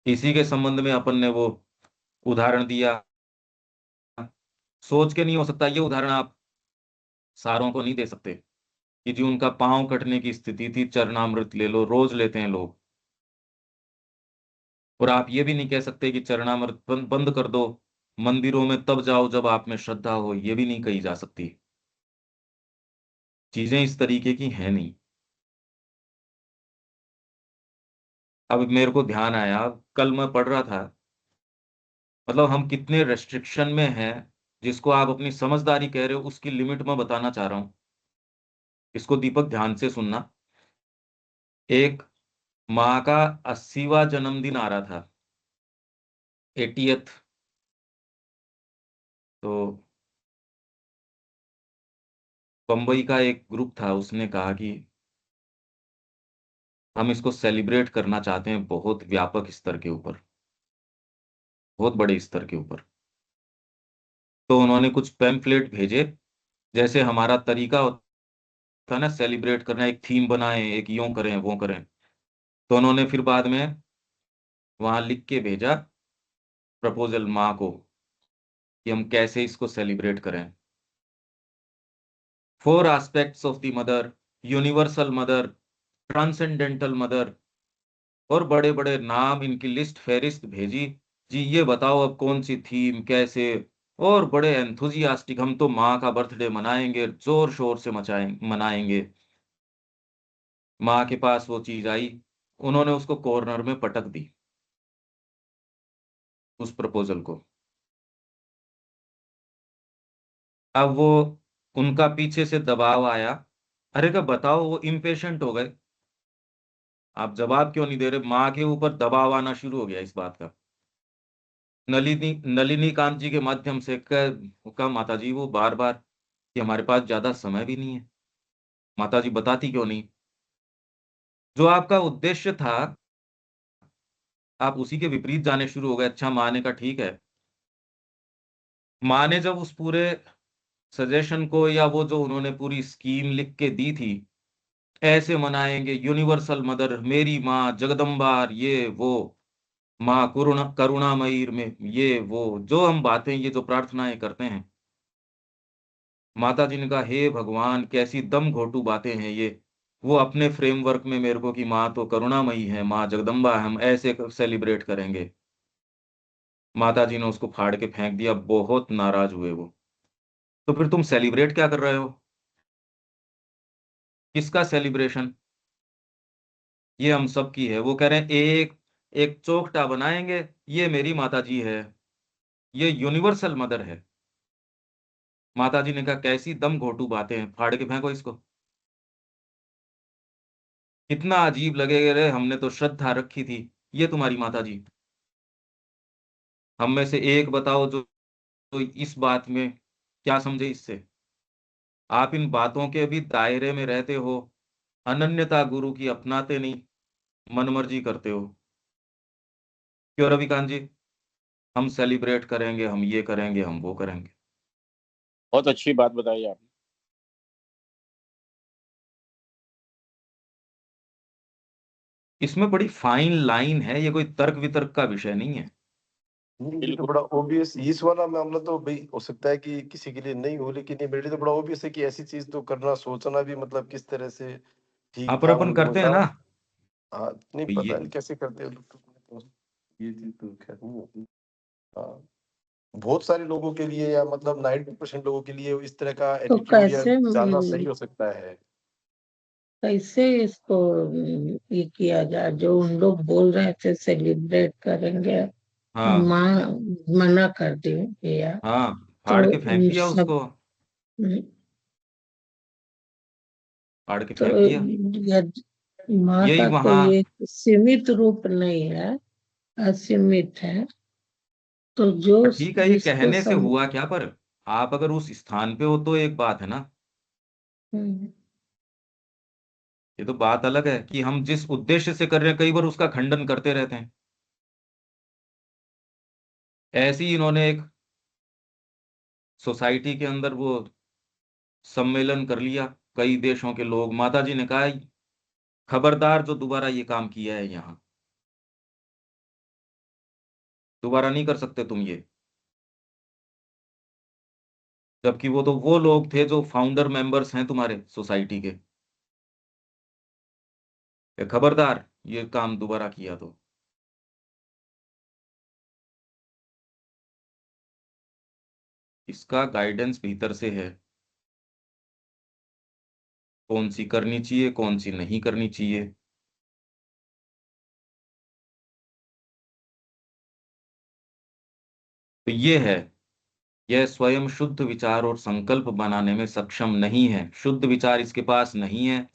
इसी के संबंध में अपन ने वो उदाहरण दिया। सोच के नहीं हो सकता ये उदाहरण, आप सारों को नहीं दे सकते कि जी उनका पांव कटने की स्थिति थी, चरणामृत ले लो, रोज लेते हैं लोग। और आप ये भी नहीं कह सकते कि चरणामृत बंद बंद कर दो, मंदिरों में तब जाओ जब आप में श्रद्धा हो, ये भी नहीं कही जा सकती। चीजें इस तरीके की हैं नहीं। अब मेरे को ध्यान आया, कल मैं पढ़ रहा था, मतलब हम कितने रेस्ट्रिक्शन में हैं, जिसको आप अपनी समझदारी कह रहे हो उसकी लिमिट में बताना चाह रहा हूं। इसको दीपक ध्यान से सुनना। एक माँ का 80वां जन्मदिन आ रहा था, 80th। तो बम्बई का एक ग्रुप था, उसने कहा कि हम इसको सेलिब्रेट करना चाहते हैं बहुत व्यापक स्तर के ऊपर, बहुत बड़े स्तर के ऊपर। तो उन्होंने कुछ पैम्फलेट भेजे, जैसे हमारा तरीका होता था ना सेलिब्रेट करना, एक थीम बनाएं, एक यूं करें वो करें। तो उन्होंने फिर बाद में वहां लिख के भेजा प्रपोजल माँ को कि हम कैसे इसको सेलिब्रेट करें। 4 aspects of the mother, universal mother, transcendental mother, और बड़े बड़े नाम, इनकी लिस्ट फेरिस्त भेजी। जी ये बताओ अब कौन सी थीम कैसे। और बड़े एंथुजियास्टिक, हम तो माँ का बर्थडे मनाएंगे, जोर शोर से मनाएंगे। माँ के पास वो चीज आई, उन्होंने उसको कॉर्नर में पटक दी, उस प्रपोजल को। अब वो, उनका पीछे से दबाव आया, अरे का बताओ, वो इम्पेशेंट हो गए। आप जवाब क्यों नहीं दे रहे? माँ के ऊपर दबाव आना शुरू हो गया इस बात का। नलिनी कांत जी के माध्यम से कहा माता जी वो बार बार कि हमारे पास ज्यादा समय भी नहीं है, माता जी बताती क्यों नहीं? जो आपका उद्देश्य था आप उसी के विपरीत जाने शुरू हो गए। अच्छा माँ ने कहा ठीक है। माँ ने जब उस पूरे सजेशन को, या वो जो उन्होंने पूरी स्कीम लिख के दी थी, ऐसे मनाएंगे, यूनिवर्सल मदर मेरी माँ जगदम्बा, ये वो माँ करुणामयी में, ये वो जो हम बातें, ये जो प्रार्थनाएं करते हैं, माता जी ने कहा हे भगवान कैसी दम घोटू बातें हैं ये। वो अपने फ्रेमवर्क में मेरे को कि माँ तो करुणामयी है, माँ जगदम्बा है, हम ऐसे सेलिब्रेट करेंगे। माता जी ने उसको फाड़ के फेंक दिया, बहुत नाराज हुए वो। तो फिर तुम सेलिब्रेट क्या कर रहे हो? किसका सेलिब्रेशन? ये हम सब की है। वो कह रहे हैं एक एक चौखटा बनाएंगे, ये मेरी माता जी है, ये यूनिवर्सल मदर है। माता जी ने कहा कैसी दम घोटू बातें हैं, फाड़ के फेंको इसको। कितना अजीब लगेगा रे, हमने तो श्रद्धा रखी थी, ये तुम्हारी माता जी। हम में से एक बताओ जो तो इस बात में क्या समझे इससे। आप इन बातों के भी दायरे में रहते हो, अनन्यता गुरु की अपनाते नहीं, मनमर्जी करते हो। क्यों रविकांत जी? हम सेलिब्रेट करेंगे, हम ये करेंगे, हम वो करेंगे। बहुत अच्छी बात बताई आपने। इसमें बड़ी फाइन लाइन है, ये कोई तर्क वितर्क का विषय नहीं है। ये तो बिल्कुल। बड़ा ऑब्वियस, इस वाला मामला तो भाई हो सकता है कि किसी के लिए नहीं हो, लेकिन ये मेरे लिए तो बड़ा ऑब्वियस है कि ऐसी चीज तो करना सोचना भी मतलब किस तरह से ठीक था अपन वो करते हैं ना। ना। हाँ नहीं तो पता ये नहीं कैसे करते हैं लोग तो, ये चीज तो खैर नहीं होती। हाँ बहुत सारे लोगों के लिए या मतलब 90% लोगों के लिए इस तरह का तो एटीट्यूड या कैसे जानना सही हो सकता है। कैसे इसको ये किया जाए? जो उन लोग बोल रहे थे सेलिब्रेट करेंगे, हाँ माँ मना कर दी भैया। हाँ, फाड़ तो के फेंक दिया सब, उसको, फाड़ के तो फेंक दिया। माँ यही का वहां। कोई एक सीमित रूप नहीं है, असीमित है। तो जो ठीक है, ये जिसको कहने से हुआ क्या, पर आप अगर उस स्थान पे हो तो एक बात है ना। हम्म, ये तो बात अलग है कि हम जिस उद्देश्य से कर रहे हैं कई बार उसका खंडन करते रहते हैं। ऐसे ही इन्होंने एक सोसाइटी के अंदर वो सम्मेलन कर लिया, कई देशों के लोग। माता जी ने कहा खबरदार जो दोबारा ये काम किया है यहाँ, दोबारा नहीं कर सकते तुम ये। जबकि वो तो वो लोग थे जो फाउंडर मेंबर्स हैं तुम्हारे सोसाइटी के, कि खबरदार ये काम दोबारा किया तो। इसका गाइडेंस भीतर से है, कौन सी करनी चाहिए कौन सी नहीं करनी चाहिए। तो ये है, यह स्वयं शुद्ध विचार और संकल्प बनाने में सक्षम नहीं है, शुद्ध विचार इसके पास नहीं है।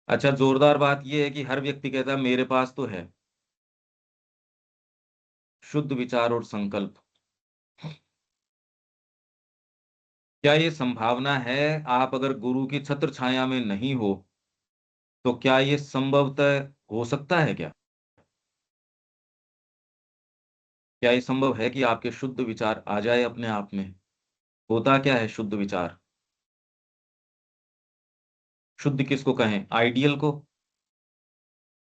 अच्छा जोरदार बात यह है कि हर व्यक्ति कहता है मेरे पास तो है शुद्ध विचार और संकल्प। क्या ये संभावना है, आप अगर गुरु की छत्र छाया में नहीं हो तो क्या ये संभवतः हो सकता है क्या? क्या ये संभव है कि आपके शुद्ध विचार आ जाए अपने आप में? होता क्या है शुद्ध विचार? शुद्ध किसको कहें? आइडियल को।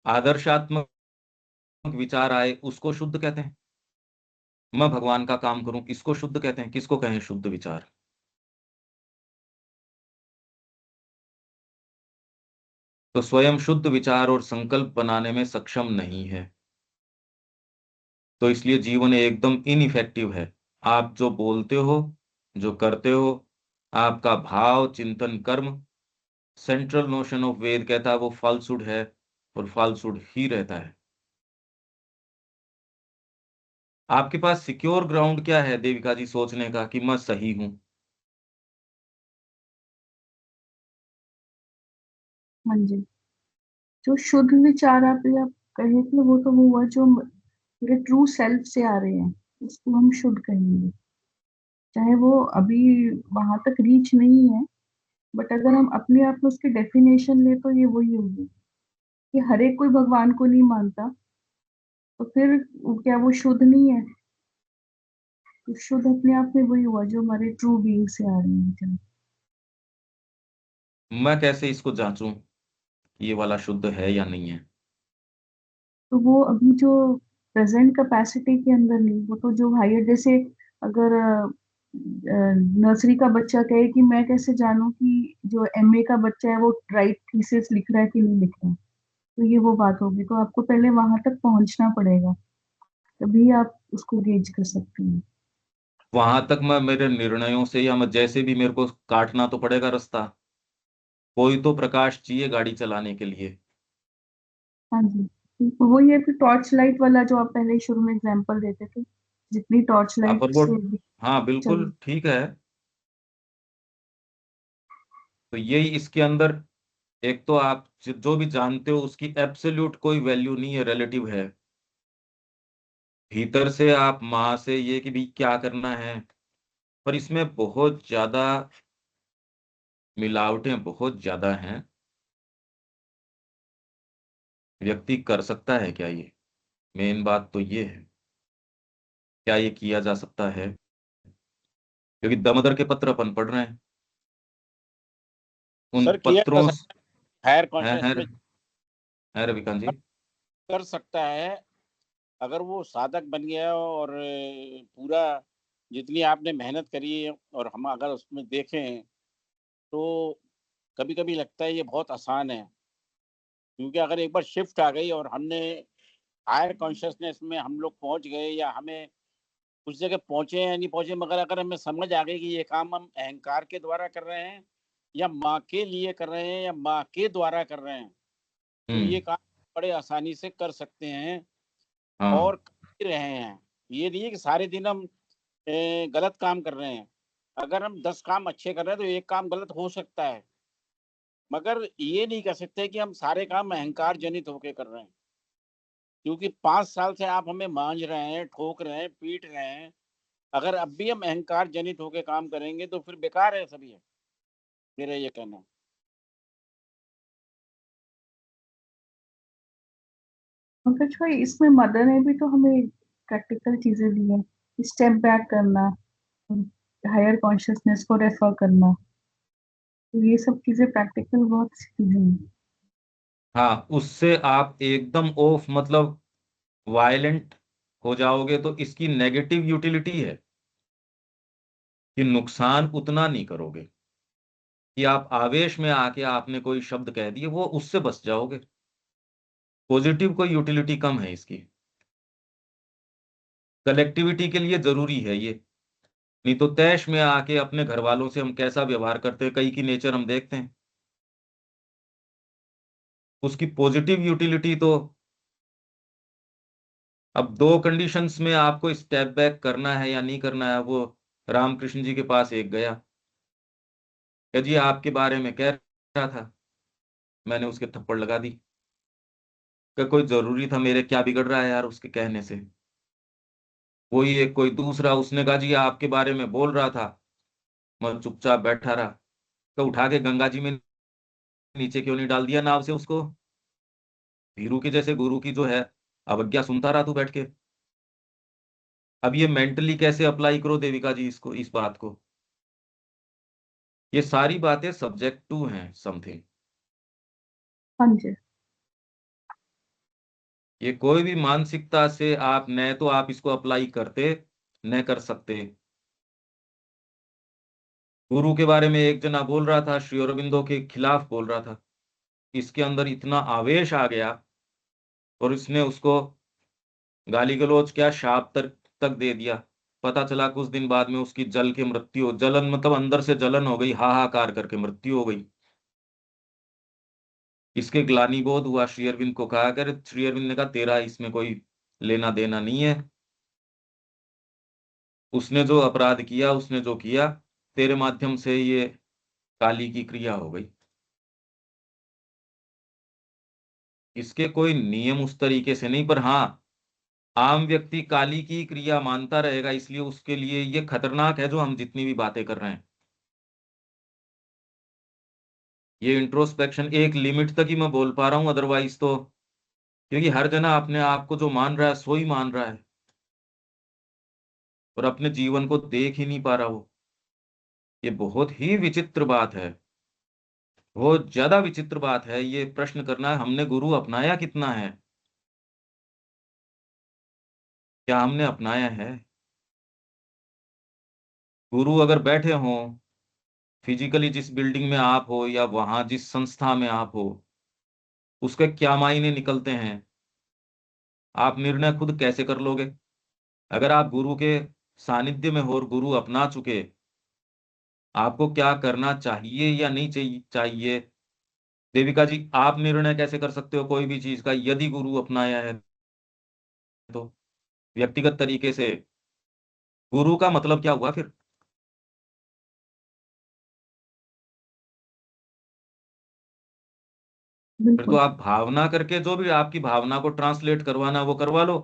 आदर्शात्मक विचार आए उसको शुद्ध कहते हैं। मैं भगवान का काम करूं इसको शुद्ध कहते हैं। किसको कहें शुद्ध विचार? तो स्वयं शुद्ध विचार और संकल्प बनाने में सक्षम नहीं है, तो इसलिए जीवन एकदम इनइफेक्टिव है। आप जो बोलते हो, जो करते हो, आपका भाव, चिंतन, कर्म, सेंट्रल नोशन ऑफ वेद कहता है वो फॉल्सहुड है और फॉल्सहुड ही रहता है। आपके पास सिक्योर ग्राउंड क्या है देविका जी सोचने का कि मैं सही हूं? हाँ जी। जो शुद्ध विचार आप कहे थे वो तो वो हुआ जो मेरे ट्रू सेल्फ से आ रहे हैं, उसको हम शुद्ध कहेंगे। चाहे वो अभी वहां तक रीच नहीं है, बट अगर हम अपने आप में उसकी डेफिनेशन ले तो ये वही होगी कि हर एक कोई भगवान को नहीं मानता, तो फिर क्या वो शुद्ध नहीं है? तो शुद्ध अपने आप में वही हुआ जो हमारे ट्रू बीइंग से आ रही है। मैं कैसे इसको जांचूं कि ये वाला शुद्ध है या नहीं है? तो वो अभी जो प्रेजेंट कैपेसिटी के अंदर नहीं, वो तो जो हायर, जैसे अगर नर्सरी का बच्चा कहे कि मैं कैसे जानूं कि जो एमए का बच्चा है वो राइट थीसिस लिख रहा है कि नहीं लिख रहा है, तो ये वो बात होगी। तो आपको पहले वहां तक पहुंचना पड़ेगा, तभी आप उसको गेज कर सकते हैं। वहां तक मैं मेरे निर्णयों से या मैं जैसे भी मेरे को काटना तो पड़ेगा रास्ता। कोई तो प्रकाश चाहिए गाड़ी चलाने के लिए। हाँ जी। तो वही है कि टॉर्च लाइट वाला जो आप पहले शुरू में एग्जांपल देते थे, जितनी टॉर्च हाँ लाइट पर वो, से हाँ चल। बिल्कुल ठीक है। तो यही इसके अंदर, एक तो आप जो भी जानते हो उसकी एब्सोल्यूट कोई वैल्यू नहीं है, रिलेटिव है। भीतर से आप माँ से ये कि भी क्या करना है, पर इसमें बहुत ज्यादा मिलावटें बहुत ज्यादा हैं। व्यक्ति कर सकता है क्या ये? मेन बात तो ये है, क्या ये किया जा सकता है? क्योंकि दमोदर के पत्र अपन पढ़ रहे हैं, उन सर किया जा पत्रों सकता है, हायर है, कॉन्शियस में है रविकांत जी। कर सकता है। अगर वो साधक बन गया और पूरा जितनी आपने मेहनत करी है और हम अगर उसमें देखें तो कभी कभी लगता है ये बहुत आसान है, क्योंकि अगर एक बार शिफ्ट आ गई और हमने हायर कॉन्शियसनेस में हम लोग पहुंच गए, या हमें उस जगह पहुंचे या नहीं पहुंचे, मगर अगर हमें समझ आ गई कि ये काम हम अहंकार के द्वारा कर रहे हैं या माँ के लिए कर रहे हैं या माँ के द्वारा कर रहे हैं, तो ये हम्म। काम बड़े आसानी से कर सकते हैं हाँ। और कर भी रहे हैं। ये नहीं है कि सारे दिन हम गलत काम कर रहे हैं। अगर हम 10 काम अच्छे कर रहे हैं तो एक काम गलत हो सकता है, मगर ये नहीं कर सकते कि हम सारे काम अहंकार जनित होके कर रहे हैं, क्योंकि 5 साल से आप हमें मांझ रहे हैं, ठोक रहे हैं, पीट रहे हैं। अगर अब भी हम अहंकार जनित होके काम करेंगे तो फिर बेकार है सभी है, मेरा ये कहना है। मगर जो है इसमें मदर ने भी तो हमें प्रैक्टिकल चीजें दी हैं, स्टेप बैक करना, हायर कॉन्शियसनेस को रेफर करना, तो ये सब चीजें प्रैक्टिकल बहुत सी चीजें हैं। हाँ, उससे आप एकदम ऑफ, मतलब वायलेंट हो जाओगे, तो इसकी नेगेटिव यूटिलिटी है कि नुकसान उतना नहीं करोगे कि आप आवेश में आके आपने कोई शब्द कह दिए, वो उससे बच जाओगे। पॉजिटिव कोई यूटिलिटी कम है इसकी। कलेक्टिविटी के लिए जरूरी है ये, नहीं तो तैश में आके अपने घर वालों से हम कैसा व्यवहार करते हैं, कई की नेचर हम देखते हैं। उसकी पॉजिटिव यूटिलिटी तो, अब दो कंडीशंस में आपको स्टेप बैक करना है या नहीं करना है। वो रामकृष्ण जी के पास एक गया कि जी आपके बारे में कह रहा था, मैंने उसके थप्पड़ लगा दी। कि कोई जरूरी था मेरे, क्या बिगड़ रहा है यार उसके कहने से? वही एक कोई दूसरा, उसने कहा जी आपके बारे में बोल रहा था, मैं चुपचाप बैठा रहा। तो उठा के गंगा जी में नीचे क्यों नहीं डाल दिया नाव से उसको? वीरू के जैसे गुरु की जो है अवज्ञा सुनता रहा तू बैठ के। अब ये मेंटली कैसे अप्लाई करो देविका जी इसको, इस बात को? ये सारी बातें सब्जेक्ट टू हैं समथिंग। पंच है। ये कोई भी मानसिकता से आप न तो आप इसको अप्लाई करते न कर सकते। गुरु के बारे में एक जना बोल रहा था, श्री अरविंदो के खिलाफ बोल रहा था। इसके अंदर इतना आवेश आ गया और इसने उसको गाली गलौज क्या, शाप तक दे दिया। पता चला कुछ दिन बाद में उसकी जल के मृत्यु, जलन मतलब अंदर से जलन हो गई, हाहाकार करके मृत्यु हो गई। इसके ग्लानिबोध हुआ, श्री अरविंद को कहा, कर श्री अरविंद ने कहा तेरा इसमें कोई लेना देना नहीं है। उसने जो अपराध किया, उसने जो किया, तेरे माध्यम से ये काली की क्रिया हो गई। इसके कोई नियम उस तरीके से नहीं, पर हाँ आम व्यक्ति काली की क्रिया मानता रहेगा, इसलिए उसके लिए ये खतरनाक है जो हम जितनी भी बातें कर रहे हैं। ये इंट्रोस्पेक्शन एक लिमिट तक ही मैं बोल पा रहा हूं, अदरवाइज तो, क्योंकि हर जना अपने आप को जो मान रहा है सो ही मान रहा है और अपने जीवन को देख ही नहीं पा रहा वो। ये बहुत ही विचित्र बात है, बहुत ज्यादा विचित्र बात है। ये प्रश्न करना हमने गुरु अपनाया कितना है, क्या हमने अपनाया है? गुरु अगर बैठे हों फिजिकली जिस बिल्डिंग में आप हो या वहां जिस संस्था में आप हो, उसके क्या मायने निकलते हैं? आप निर्णय खुद कैसे कर लोगे? अगर आप गुरु के सानिध्य में हो और गुरु अपना चुके, आपको क्या करना चाहिए या नहीं चाहिए, देविका जी आप निर्णय कैसे कर सकते हो कोई भी चीज का, यदि गुरु अपनाया है तो? व्यक्तिगत तरीके से गुरु का मतलब क्या हुआ फिर? फिर तो बिल्कुल। आप भावना करके जो भी आपकी भावना को ट्रांसलेट करवाना वो करवा लो।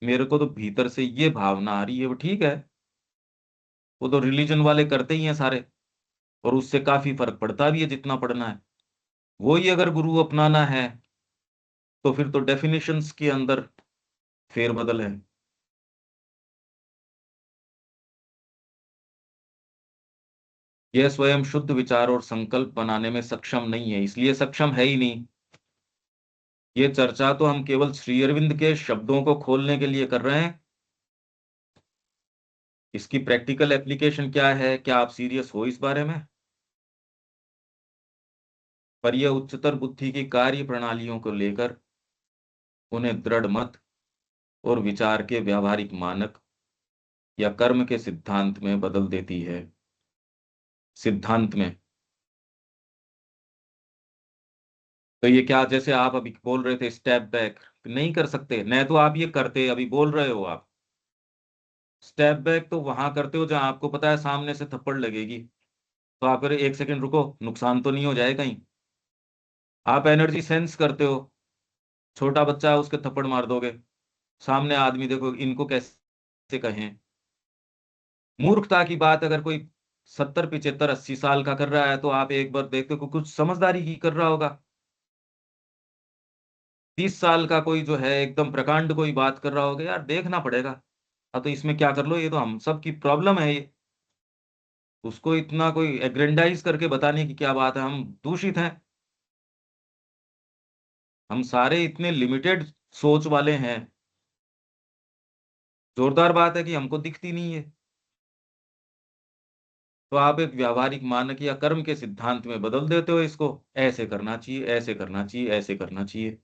मेरे को तो भीतर से ये भावना आ रही है, वो ठीक है, वो तो रिलीजन वाले करते ही हैं सारे, और उससे काफी फर्क पड़ता भी है जितना पड़ना है। वो ही अगर गुरु अपनाना है तो फिर तो डेफिनेशंस के अंदर फेरबदल है। यह स्वयं शुद्ध विचार और संकल्प बनाने में सक्षम नहीं है, इसलिए सक्षम है ही नहीं। ये चर्चा तो हम केवल श्री अरविंद के शब्दों को खोलने के लिए कर रहे हैं। इसकी प्रैक्टिकल एप्लीकेशन क्या है, क्या आप सीरियस हो इस बारे में? पर यह उच्चतर बुद्धि की कार्य प्रणालियों को लेकर उन्हें दृढ़ मत और विचार के व्यावहारिक मानक या कर्म के सिद्धांत में बदल देती है। सिद्धांत में तो ये क्या, जैसे आप अभी बोल रहे थे स्टेप बैक नहीं कर सकते, न तो आप ये करते, अभी बोल रहे हो आप स्टेप बैक तो वहां करते हो जहां आपको पता है सामने से थप्पड़ लगेगी, तो आप अरे एक सेकंड रुको, नुकसान तो नहीं हो जाए कहीं। आप एनर्जी सेंस करते हो, छोटा बच्चा है उसके थप्पड़ मार दोगे, सामने आदमी देखो, इनको कैसे कहें? मूर्खता की बात अगर कोई 70 75 80 साल का कर रहा है तो आप एक बार देखते हो कुछ समझदारी की कर रहा होगा। 30 साल का कोई जो है एकदम प्रकांड कोई बात कर रहा होगा, यार देखना पड़ेगा। हाँ तो इसमें क्या कर लो, ये तो हम सब की प्रॉब्लम है ये। उसको इतना कोई एग्रेंडाइज करके बताने की क्या बात है, हम दूषित हैं। हम सारे इतने लिमिटेड सोच वाले हैं। जोरदार बात है कि हमको दिखती नहीं है। तो आप एक व्यावहारिक मानक या कर्म के सिद्धांत में बदल देते हो इसको, ऐसे करना चाहिए, ऐसे करना चाहिए, ऐसे करना चाहिए।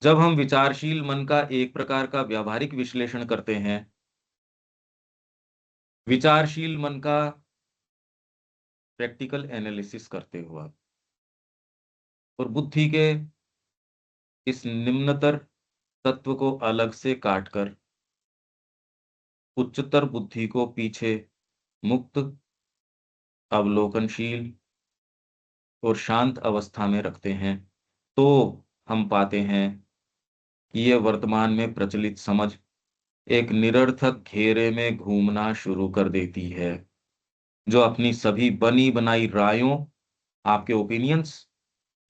जब हम विचारशील मन का एक प्रकार का व्यावहारिक विश्लेषण करते हैं, विचारशील मन का प्रैक्टिकल एनालिसिस करते हो आप, और बुद्धि के इस निम्नतर तत्व को अलग से काटकर उच्चतर बुद्धि को पीछे मुक्त, अवलोकनशील और शांत अवस्था में रखते हैं, तो हम पाते हैं कि ये वर्तमान में प्रचलित समझ एक निरर्थक घेरे में घूमना शुरू कर देती है, जो अपनी सभी बनी बनाई रायों, आपके ओपिनियंस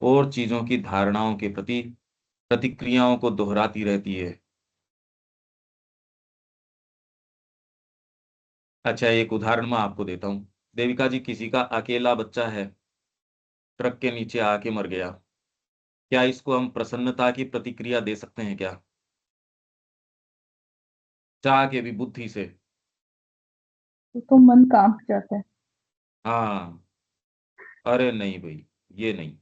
और चीजों की धारणाओं के प्रति प्रतिक्रियाओं को दोहराती रहती है। अच्छा एक उदाहरण मैं आपको देता हूं। देविका जी, किसी का अकेला बच्चा है, ट्रक के नीचे आके मर गया, क्या इसको हम प्रसन्नता की प्रतिक्रिया दे सकते हैं क्या? चाह के भी, बुद्धि से? तो मन कांप जाता है। हाँ, अरे नहीं भाई, ये नहीं।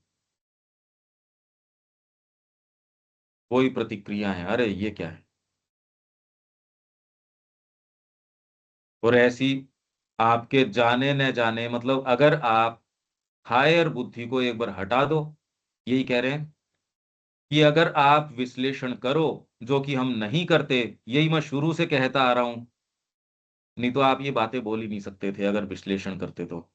कोई प्रतिक्रिया है, अरे ये क्या है? और ऐसी आपके जाने न जाने, मतलब अगर आप हायर बुद्धि को एक बार हटा दो, यही कह रहे हैं कि अगर आप विश्लेषण करो, जो कि हम नहीं करते, यही मैं शुरू से कहता आ रहा हूं, नहीं तो आप ये बातें बोल ही नहीं सकते थे अगर विश्लेषण करते तो।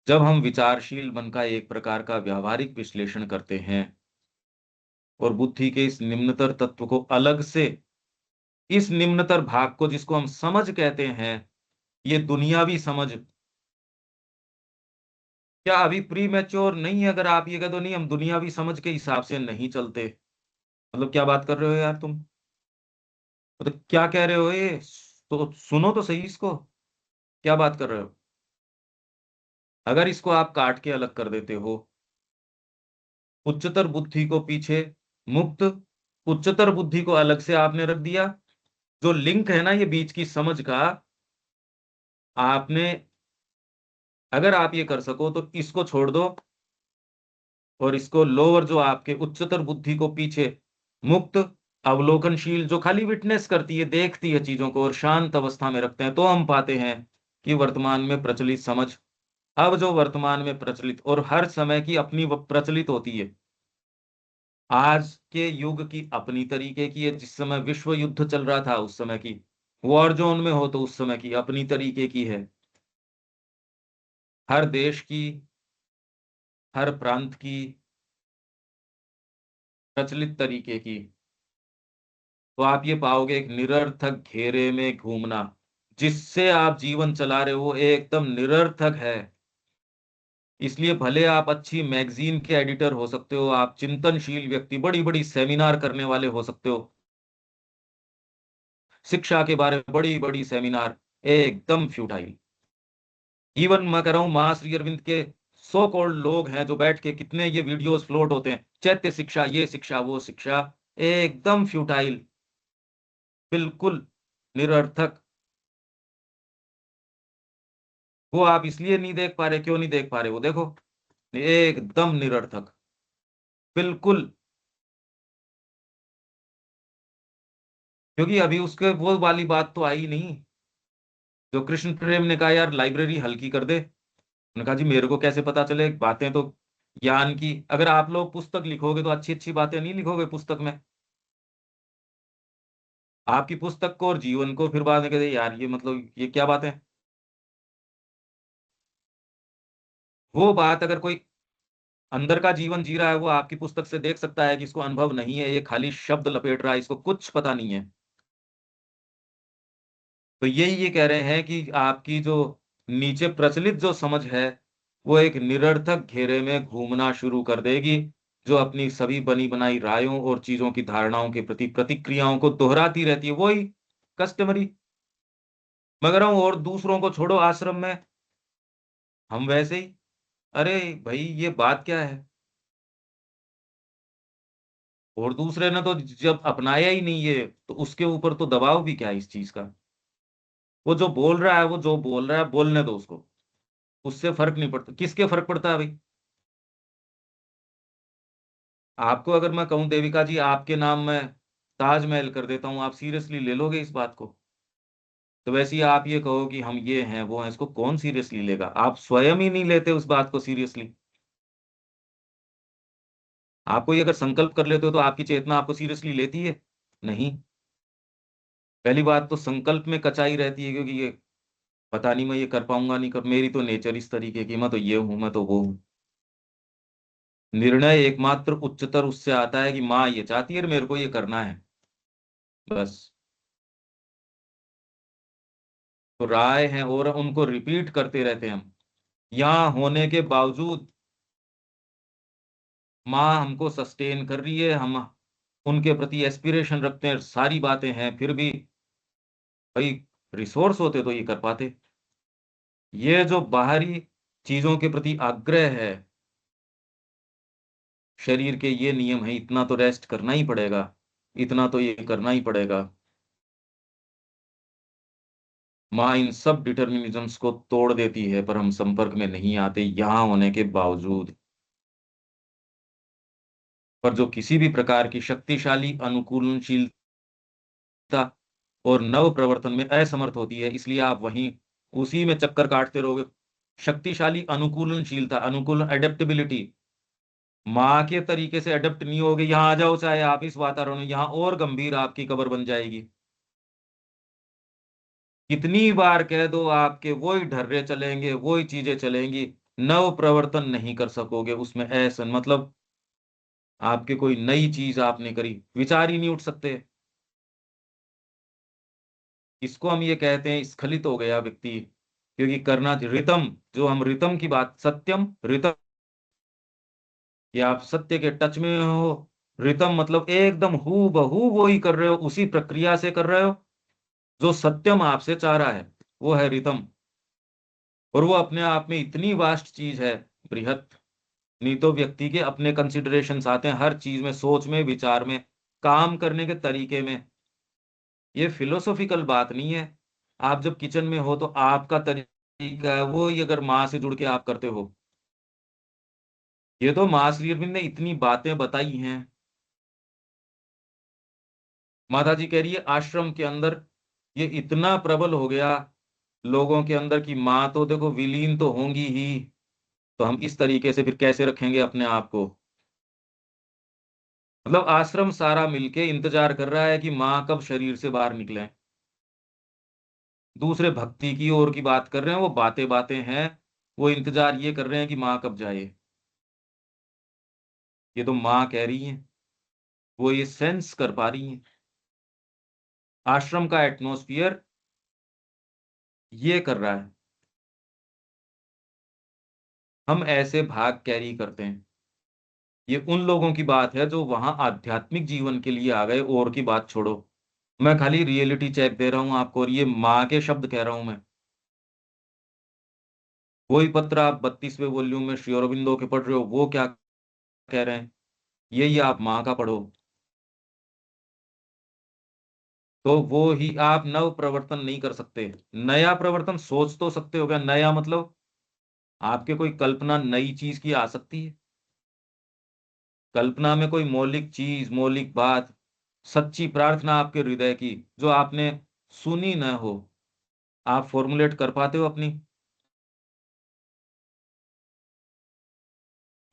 जब हम विचारशील मन का एक प्रकार का व्यावहारिक विश्लेषण करते हैं और बुद्धि के इस निम्नतर तत्व को अलग से, इस निम्नतर भाग को जिसको हम समझ कहते हैं, ये दुनियावी समझ, क्या अभी प्री मैच्योर नहीं है? अगर आप ये कह दो नहीं हम दुनियावी समझ के हिसाब से नहीं चलते, मतलब क्या बात कर रहे हो यार तुम? मतलब क्या कह रहे हो ये? तो सुनो तो सही इसको, क्या बात कर रहे हो? अगर इसको आप काट के अलग कर देते हो, उच्चतर बुद्धि को पीछे, मुक्त, उच्चतर बुद्धि को अलग से आपने रख दिया, जो लिंक है ना ये बीच की समझ का, आपने, अगर आप ये कर सको तो इसको छोड़ दो और इसको लोअर, जो आपके उच्चतर बुद्धि को पीछे, मुक्त, अवलोकनशील, जो खाली विटनेस करती है, देखती है चीजों को और शांत अवस्था में रखते हैं, तो हम पाते हैं कि वर्तमान में प्रचलित समझ, अब जो वर्तमान में प्रचलित और हर समय की अपनी प्रचलित होती है, आज के युग की अपनी तरीके की है, जिस समय विश्व युद्ध चल रहा था उस समय की, वॉर जोन में हो तो उस समय की अपनी तरीके की है, हर देश की, हर प्रांत की प्रचलित तरीके की। तो आप ये पाओगे एक निरर्थक घेरे में घूमना, जिससे आप जीवन चला रहे हो एकदम निरर्थक है। इसलिए भले आप अच्छी मैगजीन के एडिटर हो सकते हो, आप चिंतनशील व्यक्ति, बड़ी बड़ी सेमिनार करने वाले हो सकते हो, शिक्षा के बारे में बड़ी बड़ी सेमिनार, एकदम फ्यूटाइल। इवन मैं कह रहा हूं महाश्री अरविंद के सो कॉल्ड लोग हैं जो बैठ के कितने ये वीडियोस फ्लोट होते हैं, चैत्य शिक्षा, ये शिक्षा, वो शिक्षा, एकदम फ्यूटाइल, बिल्कुल निरर्थक। वो आप इसलिए नहीं देख पा रहे, क्यों नहीं देख पा रहे? वो देखो, एकदम निरर्थक, बिल्कुल। क्योंकि अभी उसके वो वाली बात तो आई नहीं, जो कृष्ण प्रेम ने कहा यार लाइब्रेरी हल्की कर दे। उन्होंने कहा जी मेरे को कैसे पता चले, बातें तो ज्ञान की, अगर आप लोग पुस्तक लिखोगे तो अच्छी अच्छी बातें नहीं लिखोगे पुस्तक में, आपकी पुस्तक को और जीवन को फिर बाद में कहते यार ये मतलब ये क्या बात है। वो बात अगर कोई अंदर का जीवन जी रहा है, वो आपकी पुस्तक से देख सकता है कि इसको अनुभव नहीं है, ये खाली शब्द लपेट रहा है, इसको कुछ पता नहीं है। तो यही ये कह रहे हैं कि आपकी जो नीचे प्रचलित जो समझ है, वो एक निरर्थक घेरे में घूमना शुरू कर देगी, जो अपनी सभी बनी बनाई रायों और चीजों की धारणाओं के प्रति प्रतिक्रियाओं को दोहराती रहती है, वही कस्टमरी। मगर हम और दूसरों को छोड़ो, आश्रम में हम वैसे ही, अरे भाई ये बात क्या है? और दूसरे ने तो जब अपनाया ही नहीं है, तो उसके ऊपर तो दबाव भी क्या है इस चीज का? वो जो बोल रहा है, वो जो बोल रहा है बोलने दो उसको, उससे फर्क नहीं पड़ता। किसके फर्क पड़ता है भाई? आपको अगर मैं कहूं देविका जी आपके नाम में ताजमहल कर देता हूं, आप सीरियसली ले लोगे इस बात को? तो वैसे ही आप ये कहो कि हम ये हैं वो हैं, इसको कौन सीरियसली लेगा? आप स्वयं ही नहीं लेते उस बात को सीरियसली। आपको ये अगर संकल्प कर लेते हो तो आपकी चेतना आपको सीरियसली लेती है? नहीं। पहली बात तो संकल्प में कचाई रहती है, क्योंकि ये पता नहीं मैं ये कर पाऊंगा नहीं कर, मेरी तो नेचर इस तरीके की, मैं तो ये हूं, मैं तो वो हूं। निर्णय एकमात्र उच्चतर उससे आता है कि माँ ये चाहती है और मेरे को ये करना है, बस। तो राय हैं और उनको रिपीट करते रहते हैं हम, यहाँ होने के बावजूद माँ हमको सस्टेन कर रही है, हम उनके प्रति एस्पिरेशन रखते हैं, सारी बातें हैं, फिर भी भाई रिसोर्स होते तो ये कर पाते। ये जो बाहरी चीजों के प्रति आग्रह है, शरीर के ये नियम है, इतना तो रेस्ट करना ही पड़ेगा, इतना तो ये करना ही पड़ेगा। माँ इन सब डिटर्मिनिज्म्स को तोड़ देती है, पर हम संपर्क में नहीं आते यहां होने के बावजूद। पर जो किसी भी प्रकार की शक्तिशाली अनुकूलनशीलता और नव प्रवर्तन में असमर्थ होती है, इसलिए आप वहीं उसी में चक्कर काटते रहोगे। शक्तिशाली अनुकूलनशीलता, अनुकूलन, एडेप्टेबिलिटी, माँ के तरीके से अडेप्ट नहीं होगे, यहाँ आ जाओ चाहे आप इस वातावरण में, यहाँ और गंभीर आपकी कब्र बन जाएगी। कितनी बार कह दो, आपके वही ढर्रे चलेंगे, वही चीजें चलेंगी, नव प्रवर्तन नहीं कर सकोगे उसमें। ऐसा मतलब आपके कोई नई चीज आपने करी, विचार ही नहीं उठ सकते। इसको हम ये कहते हैं स्खलित हो गया व्यक्ति, क्योंकि करना रितम, जो हम रितम की बात, सत्यम रितम, कि आप सत्य के टच में हो। रितम मतलब एकदम हू बहू वो ही कर रहे हो, उसी प्रक्रिया से कर रहे हो जो सत्यम आपसे चाह रहा है, वो है रितम। और वो अपने आप में इतनी वास्ट चीज है, बृहत। नहीं तो व्यक्ति के अपने कंसिडरेशंस आते हैं हर चीज में, सोच में, विचार में, काम करने के तरीके में। ये फिलोसॉफिकल बात नहीं है। आप जब किचन में हो तो आपका तरीका है वो ही, अगर माँ से जुड़ के आप करते हो। ये तो माँ श्री अरविंद ने इतनी बातें बताई हैं। माता जी कह रही है आश्रम के अंदर ये इतना प्रबल हो गया लोगों के अंदर कि माँ तो देखो विलीन तो होंगी ही, तो हम इस तरीके से फिर कैसे रखेंगे अपने आप को। मतलब आश्रम सारा मिलके इंतजार कर रहा है कि माँ कब शरीर से बाहर निकले। दूसरे भक्ति की ओर की बात कर रहे हैं, वो बातें बातें हैं, वो इंतजार ये कर रहे हैं कि माँ कब जाए। ये तो माँ कह रही है, वो ये सेंस कर पा रही है। आश्रम का एटमॉस्फियर ये कर रहा है। हम ऐसे भाग कैरी करते हैं। ये उन लोगों की बात है जो वहां आध्यात्मिक जीवन के लिए आ गए, और की बात छोड़ो। मैं खाली रियलिटी चेक दे रहा हूं आपको, और ये माँ के शब्द कह रहा हूं मैं। वही पत्र आप 32वें वॉल्यूम में श्री अरबिंदो के पढ़ रहे हो, वो क्या कह रहे हैं, यही आप माँ का पढ़ो। तो वो ही आप नव प्रवर्तन नहीं कर सकते। नया प्रवर्तन सोच तो सकते हो, क्या नया मतलब आपके कोई कल्पना नई चीज की आ सकती है। कल्पना में कोई मौलिक चीज, मौलिक बात, सच्ची प्रार्थना आपके हृदय की जो आपने सुनी न हो, आप फॉर्मुलेट कर पाते हो अपनी,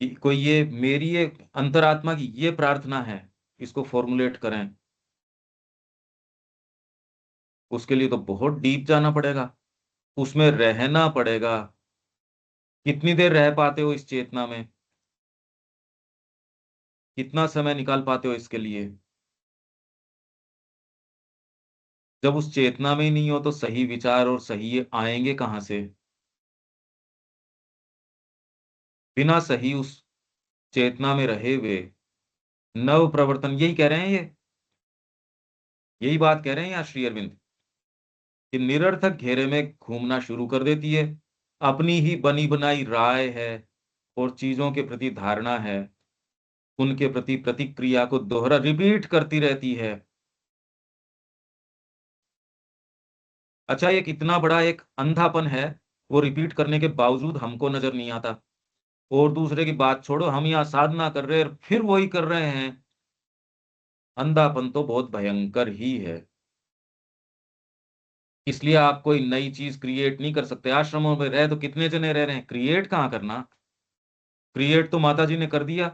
कि कोई ये मेरी ये अंतरात्मा की ये प्रार्थना है, इसको फॉर्मुलेट करें। उसके लिए तो बहुत डीप जाना पड़ेगा, उसमें रहना पड़ेगा। कितनी देर रह पाते हो इस चेतना में, कितना समय निकाल पाते हो इसके लिए। जब उस चेतना में ही नहीं हो तो सही विचार और सही ये आएंगे कहां से। बिना सही उस चेतना में रहे हुए नव प्रवर्तन, यही कह रहे हैं ये, यही बात कह रहे हैं यहाँ श्री अरविंद, कि निरर्थक घेरे में घूमना शुरू कर देती है। अपनी ही बनी बनाई राय है और चीजों के प्रति धारणा है, उनके प्रति प्रतिक्रिया को दोहरा रिपीट करती रहती है। अच्छा, एक इतना बड़ा एक अंधापन है, वो रिपीट करने के बावजूद हमको नजर नहीं आता। और दूसरे की बात छोड़ो, हम यहाँ साधना कर रहे हैं फिर वही कर रहे हैं। अंधापन तो बहुत भयंकर ही है। इसलिए आप कोई नई चीज क्रिएट नहीं कर सकते। आश्रमों में रहे तो कितने जने रह रहे हैं, क्रिएट कहाँ करना। क्रिएट तो माता जी ने कर दिया,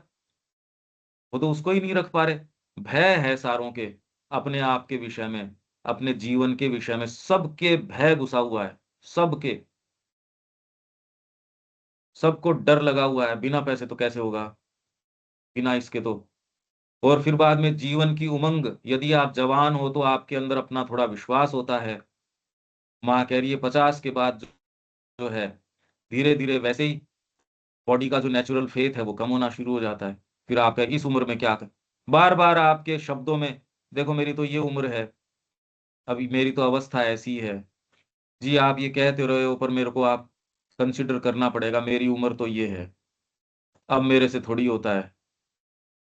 वो तो उसको ही नहीं रख पा रहे। भय है सारों के, अपने आप के विषय में, अपने जीवन के विषय में, सबके भय घुसा हुआ है। सबके, सबको डर लगा हुआ है, बिना पैसे तो कैसे होगा, बिना इसके तो। और फिर बाद में जीवन की उमंग, यदि आप जवान हो तो आपके अंदर अपना थोड़ा विश्वास होता है। माँ कह रही है 50 के बाद जो है, धीरे धीरे वैसे ही बॉडी का जो नेचुरल फेथ है वो कम होना शुरू हो जाता है। फिर आपका इस उम्र में क्या कर, बार बार आपके शब्दों में, देखो मेरी तो ये उम्र है, अभी मेरी तो अवस्था ऐसी है। जी आप ये कहते रहे हो, पर मेरे को आप कंसिडर करना पड़ेगा, मेरी उम्र तो ये है, अब मेरे से थोड़ी होता है,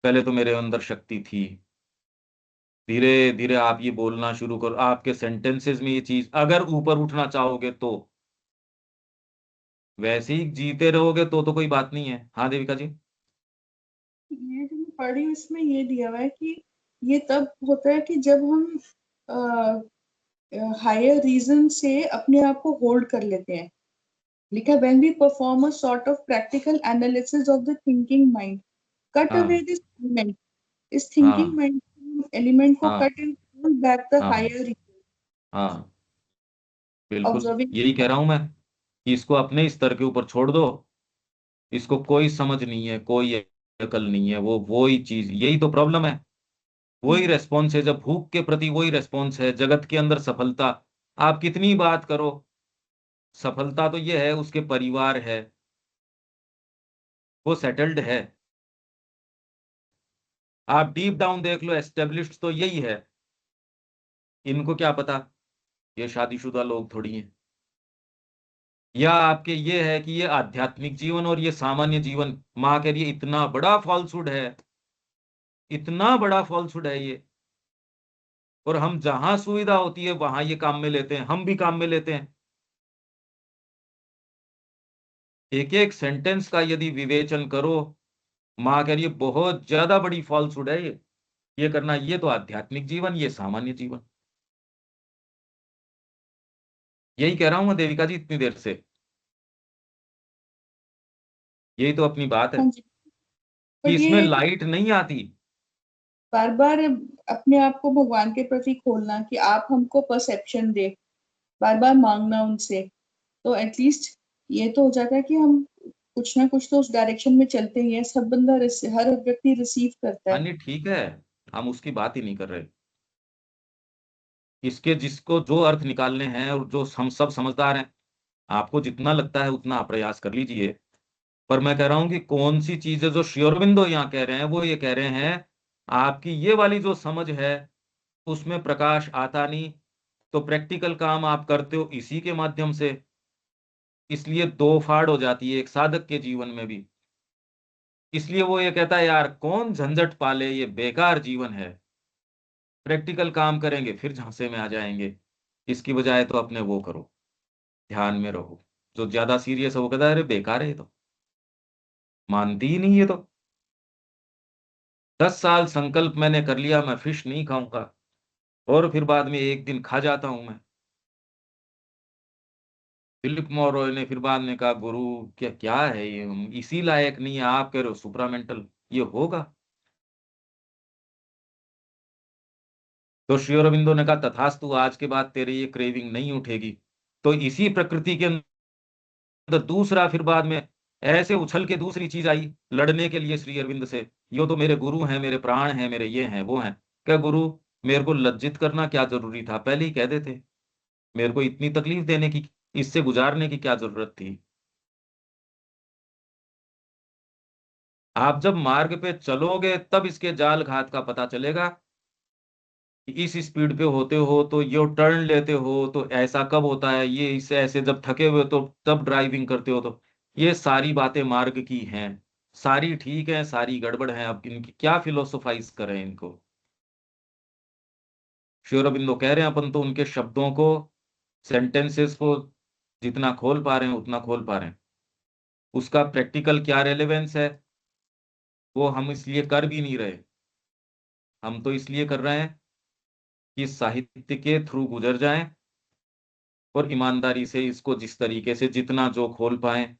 पहले तो मेरे अंदर शक्ति थी। धीरे धीरे आप ये बोलना शुरू करो, आपके सेंटेंसेस में ये चीज अगर ऊपर उठना चाहोगे तो, वैसे ही जीते रहोगे तो कोई बात नहीं है। हाँ देविका जी। ये जो मैं पढ़ी इसमें ये दिया हुआ है कि ये तब होता है कि जब हम हायर रीजन से अपने आप को होल्ड कर लेते हैं। लिखा when we perform a sort of practical analysis of the thinking mind, cut away हाँ दिस एलिमेंट, इस थिंकिंग हाँ माइंड एलिमेंट को हाँ cut and pull back the हाँ हायर रीजन, हाँ, बिल्कुल ऑब्जर्विंग। यही कह रहा हूं मैं कि इसको अपने स्तर के ऊपर छोड़ दो, इसको कोई समझ नहीं है, कोई अकल नहीं है, वो ही चीज, यही तो प्रॉब्लम है। वही रेस्पॉन्स है, जब भूख के प्रति वही रेस्पॉन्स है, जगत के अंदर सफलता, आप कितनी बात करो, सफलता तो ये है उसके परिवार है, वो सेटल्ड है। आप डीप डाउन देख लो, एस्टेब्लिश्ड तो यही है। इनको क्या पता, ये शादीशुदा लोग थोड़ी हैं। या आपके ये है कि ये आध्यात्मिक जीवन और ये सामान्य जीवन, माँ कह रही है इतना बड़ा फॉल्सहुड है, इतना बड़ा फॉल्सहुड है ये। और हम जहां सुविधा होती है वहां ये काम में लेते हैं, हम भी काम में लेते हैं। एक एक सेंटेंस का यदि विवेचन करो, माँ कह रही है बहुत ज्यादा बड़ी फॉल्सहुड है ये करना, ये तो आध्यात्मिक जीवन, ये सामान्य जीवन। यही कह रहा हूं मैं देविका जी इतनी देर से, यही तो अपनी बात है हाँ जी, कि बट इसमें ये लाइट नहीं आती। बार बार अपने आप को भगवान के प्रति खोलना कि आप हमको परसेप्शन दे, बार बार मांगना उनसे, तो एटलीस्ट ये तो हो जाता है कि हम कुछ ना कुछ तो उस डायरेक्शन में चलते ही है। सब बंदा हर व्यक्ति रिसीव करता हाँ है। नहीं ठीक है, हम उसकी बात ही नहीं कर रहे। इसके जिसको जो अर्थ निकालने हैं और जो हम सब समझदार हैं, आपको जितना लगता है उतना आप प्रयास कर लीजिए। पर मैं कह रहा हूं कि कौन सी चीजें जो श्री अरविंदो यहाँ कह रहे हैं, वो ये कह रहे हैं आपकी ये वाली जो समझ है उसमें प्रकाश आता नहीं, तो प्रैक्टिकल काम आप करते हो इसी के माध्यम से, इसलिए दो फाड़ हो जाती है एक साधक के जीवन में भी। इसलिए वो ये कहता है यार कौन झंझट पाले, ये बेकार जीवन है, प्रैक्टिकल काम करेंगे फिर झांसे में आ जाएंगे, इसकी बजाय तो अपने वो करो, ध्यान में रहो। जो ज्यादा सीरियस है वो कहता है अरे बेकार है ये तो, मानती ही नहीं ये तो। 10 साल संकल्प मैंने कर लिया मैं फिश नहीं खाऊंगा, और फिर बाद में एक दिन खा जाता हूं मैं। फिलिप मॉरोय ने फिर बाद में कहा गुरु क्या क्या है ये, हम इसी लायक नहीं है, आप कह रहे हो सुप्रामेंटल, ये होगा? तो श्री अरविंदो ने कहा तथास्तु, आज के बाद तेरे ये क्रेविंग नहीं उठेगी। तो इसी प्रकृति के अंदर दूसरा फिर बाद में ऐसे उछल के दूसरी चीज आई लड़ने के लिए श्री अरविंद से, यो तो मेरे गुरु हैं, मेरे प्राण हैं, मेरे ये हैं वो हैं। क्या गुरु, मेरे को लज्जित करना क्या जरूरी था, पहले ही कह देते, मेरे को इतनी तकलीफ देने की, इससे गुजारने की क्या जरूरत थी। आप जब मार्ग पे चलोगे तब इसके जाल घात का पता चलेगा कि इस स्पीड पे होते हो तो ये टर्न लेते हो तो ऐसा कब होता है, ये इससे ऐसे जब थके हुए तो तब ड्राइविंग करते हो, तो ये सारी बातें मार्ग की हैं, सारी ठीक है सारी गड़बड़ है, अब इनकी क्या फिलोसोफाइज करें इनको। श्री अरबिंदो कह रहे हैं अपन तो उनके शब्दों को, सेंटेंसेस को जितना खोल पा रहे हैं उतना खोल पा रहे हैं, उसका प्रैक्टिकल क्या रेलेवेंस है वो हम इसलिए कर भी नहीं रहे। हम तो इसलिए कर रहे हैं कि साहित्य के थ्रू गुजर जाएं और ईमानदारी से इसको जिस तरीके से जितना जो खोल पाए,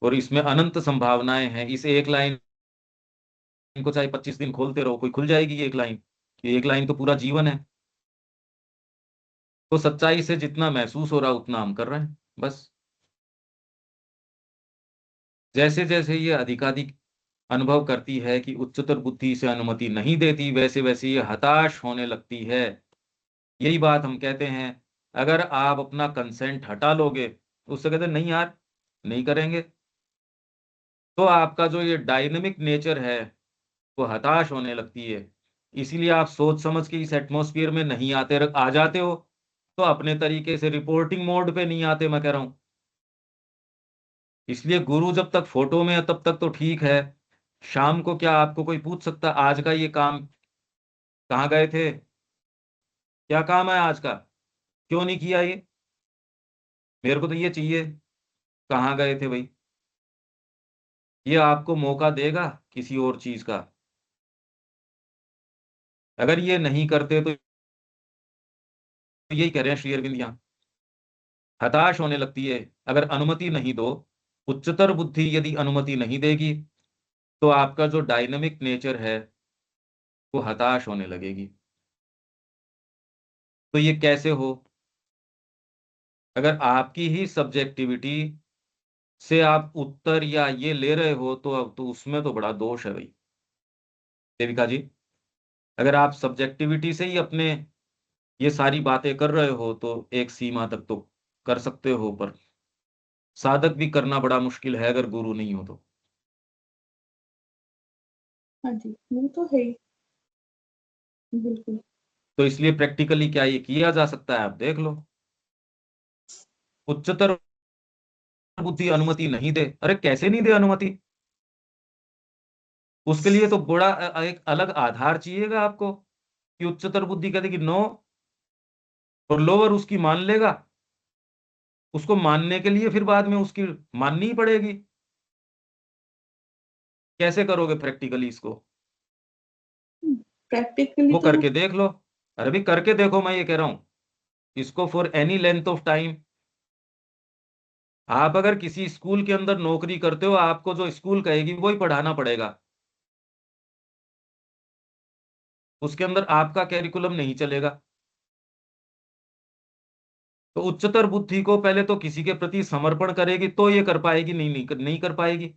और इसमें अनंत संभावनाएं हैं। इस एक लाइन को चाहे 25 दिन खोलते रहो, कोई खुल जाएगी ये एक लाइन, ये एक लाइन तो पूरा जीवन है। तो सच्चाई से जितना महसूस हो रहा उतना हम कर रहे हैं बस। जैसे जैसे ये अधिकाधिक अनुभव करती है कि उच्चतर बुद्धि से अनुमति नहीं देती, वैसे वैसे ये हताश होने लगती है। यही बात हम कहते हैं, अगर आप अपना कंसेंट हटा लोगे, तो उससे कहते हैं नहीं यार नहीं करेंगे, तो आपका जो ये डायनेमिक नेचर है वो हताश होने लगती है। इसीलिए आप सोच समझ के इस एटमॉस्फेयर में नहीं आते, आ जाते हो तो अपने तरीके से रिपोर्टिंग मोड पे नहीं आते, मैं कह रहा हूं। इसलिए गुरु जब तक फोटो में है तब तक तो ठीक है। शाम को क्या आपको कोई पूछ सकता आज का ये काम कहाँ गए थे, क्या काम है आज का, क्यों नहीं किया ये, मेरे को तो ये चाहिए, कहाँ गए थे भाई। ये आपको मौका देगा किसी और चीज का। अगर ये नहीं करते तो यही कह रहे हैं श्री अरविंद यहाँ, हताश होने लगती है अगर अनुमति नहीं दो। उच्चतर बुद्धि यदि अनुमति नहीं देगी तो आपका जो डायनामिक नेचर है वो हताश होने लगेगी। तो ये कैसे हो, अगर आपकी ही सब्जेक्टिविटी से आप उत्तर या ये ले रहे हो तो उसमें तो बड़ा दोष है भाई देविका जी। अगर आप सब्जेक्टिविटी से ही अपने ये सारी बातें कर रहे हो तो एक सीमा तक तो कर सकते हो, पर साधक भी करना बड़ा मुश्किल है अगर गुरु नहीं हो तो। हाँ जी, वो तो है ही, बिल्कुल। तो इसलिए प्रैक्टिकली क्या ये किया जा सकता है, आप देख लो। उच्चतर बुद्धि अनुमति नहीं दे, अरे कैसे नहीं दे अनुमति, उसके लिए तो बड़ा एक अलग आधार चाहिएगा आपको कि उच्चतर बुद्धि कहते कि नो, और लोअर उसकी मान लेगा। उसको मानने के लिए फिर बाद में उसकी माननी ही पड़ेगी। कैसे करोगे प्रैक्टिकली इसको, प्रैक्टिकली वो तो करके देख लो। अरे भी करके देखो, मैं ये कह रहा हूं इसको for any length of time. आप अगर किसी स्कूल के अंदर नौकरी करते हो, आपको जो स्कूल कहेगी वही पढ़ाना पड़ेगा, उसके अंदर आपका कैरिकुलम नहीं चलेगा। तो उच्चतर बुद्धि को पहले तो किसी के प्रति समर्पण करेगी तो ये कर पाएगी, नहीं कर पाएगी।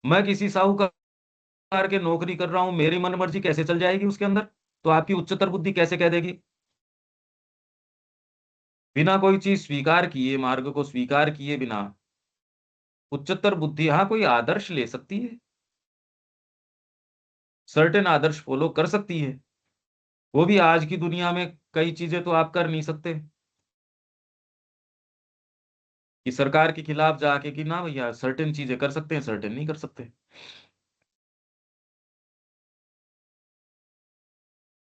मैं किसी साहूकार के नौकरी कर रहा हूं, मेरी मन मर्जी कैसे चल जाएगी उसके अंदर, तो आपकी उच्चतर बुद्धि कैसे कह देगी। बिना कोई चीज स्वीकार किए, मार्ग को स्वीकार किए बिना उच्चतर बुद्धि हाँ कोई आदर्श ले सकती है, सर्टेन आदर्श फॉलो कर सकती है। वो भी आज की दुनिया में कई चीजें तो आप कर नहीं सकते कि सरकार के खिलाफ जाके कि ना भैया सर्टेन चीजें कर सकते हैं, सर्टेन नहीं कर सकते।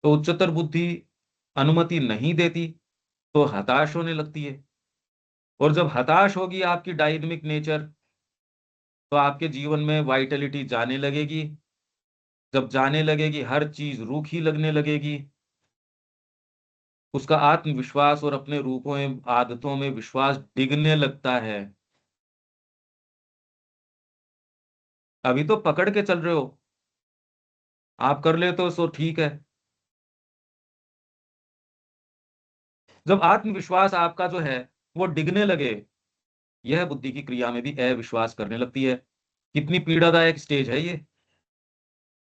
तो उच्चतर बुद्धि अनुमति नहीं देती तो हताश होने लगती है, और जब हताश होगी आपकी डायनेमिक नेचर तो आपके जीवन में वाइटलिटी जाने लगेगी। जब जाने लगेगी हर चीज रूखी लगने लगेगी, उसका आत्मविश्वास और अपने रूपों में आदतों में विश्वास डिगने लगता है। अभी तो पकड़ के चल रहे हो, आप कर लेते हो सो ठीक है। जब आत्मविश्वास आपका जो है वो डिगने लगे, यह बुद्धि की क्रिया में भी अविश्वास करने लगती है। कितनी पीड़ादायक स्टेज है ये,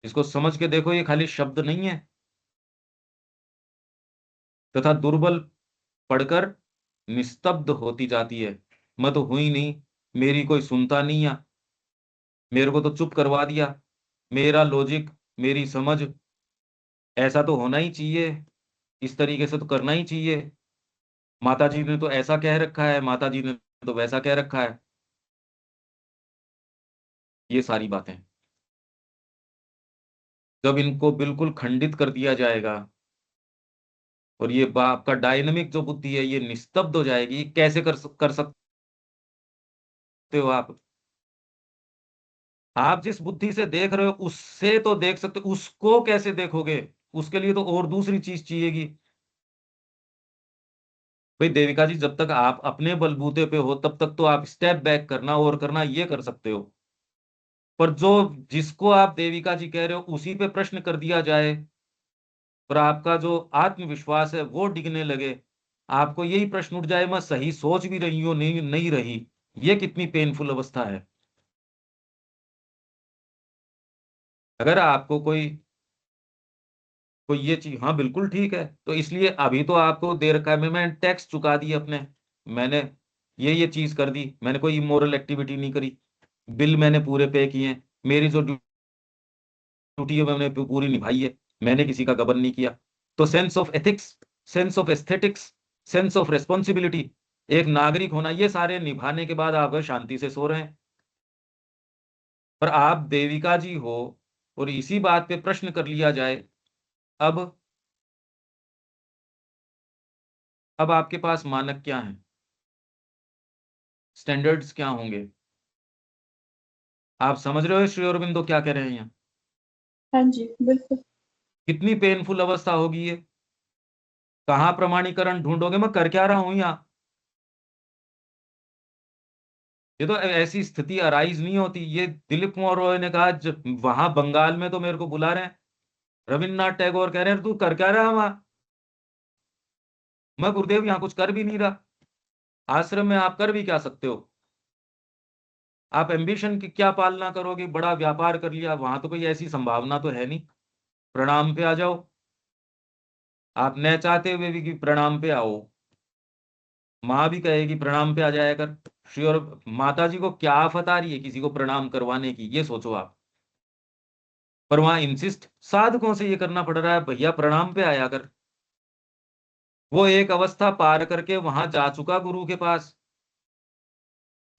इसको समझ के देखो, ये खाली शब्द नहीं है। तथा दुर्बल पढ़कर निस्तब्ध होती जाती है। मैं तो हुई नहीं, मेरी कोई सुनता नहीं है, मेरे को तो चुप करवा दिया, मेरा लॉजिक, मेरी समझ, ऐसा तो होना ही चाहिए, इस तरीके से तो करना ही चाहिए, माता जी ने तो ऐसा कह रखा है, माता जी ने तो वैसा कह रखा है। ये सारी बातें जब इनको बिल्कुल खंडित कर दिया जाएगा और ये आपका डायनेमिक जो बुद्धि है ये निस्तब्ध हो जाएगी। कैसे कर सकते हो आप जिस बुद्धि से देख रहे हो उससे तो देख सकते हो, उसको कैसे देखोगे, उसके लिए तो और दूसरी चीज चाहिएगी। भाई देविका जी, जब तक आप अपने बलबूते पे हो तब तक तो आप स्टेप बैक करना और करना ये कर सकते हो, पर जो जिसको आप देविका जी कह रहे हो उसी पे प्रश्न कर दिया जाए और आपका जो आत्मविश्वास है वो डिगने लगे, आपको यही प्रश्न उठ जाए मैं सही सोच भी रही हूं नहीं नहीं रही, ये कितनी पेनफुल अवस्था है। अगर आपको कोई कोई ये चीज हाँ बिल्कुल ठीक है, तो इसलिए अभी तो आपको दे रखा है, मैंने टैक्स चुका दिए अपने, मैंने ये चीज कर दी, मैंने कोई इमोरल एक्टिविटी नहीं करी, बिल मैंने पूरे पे किए हैं, मेरी जो ड्यूटी है मैंने पूरी निभाई है, मैंने किसी का गबन नहीं किया। तो sense of ethics, sense of aesthetics sense of responsibility, एक नागरिक होना, ये सारे निभाने के बाद आप शांति से सो रहे हैं। पर आप देविका जी हो और इसी बात पे प्रश्न कर लिया जाए, अब आपके पास मानक क्या है, स्टैंडर्ड्स क्या होंगे? आप समझ रहे हो श्री अरविंदो क्या कह रहे हैं यहाँ? हाँ जी, बिल्कुल। कितनी पेनफुल अवस्था होगी ये। कहाँ प्रमाणीकरण ढूंढोगे, मैं कर क्या रहा हूं यहाँ। ये तो ऐसी स्थिति अराइज नहीं होती। ये दिलीप कुमार रॉय ने कहा, जब वहां बंगाल में तो मेरे को बुला रहे हैं, रविन्द्रनाथ टैगोर कह रहे हैं तू कर क्या रहा है वहां। मैं गुरुदेव यहाँ कुछ कर भी नहीं रहा। आश्रम में आप कर भी क्या सकते हो? आप एम्बिशन की क्या पालना करोगे? बड़ा व्यापार कर लिया, वहां तो कोई ऐसी संभावना तो है नहीं। प्रणाम पे आ जाओ। आप न चाहते हुए भी कि प्रणाम पे आओ, माँ भी कहेगी प्रणाम पे आ जाया कर। श्री और माता जी को क्या आफत आ रही है किसी को प्रणाम करवाने की, ये सोचो आप। पर वहां इंसिस्ट साधकों से ये करना पड़ रहा है, भैया प्रणाम पे आया कर। वो एक अवस्था पार करके वहां जा चुका गुरु के पास।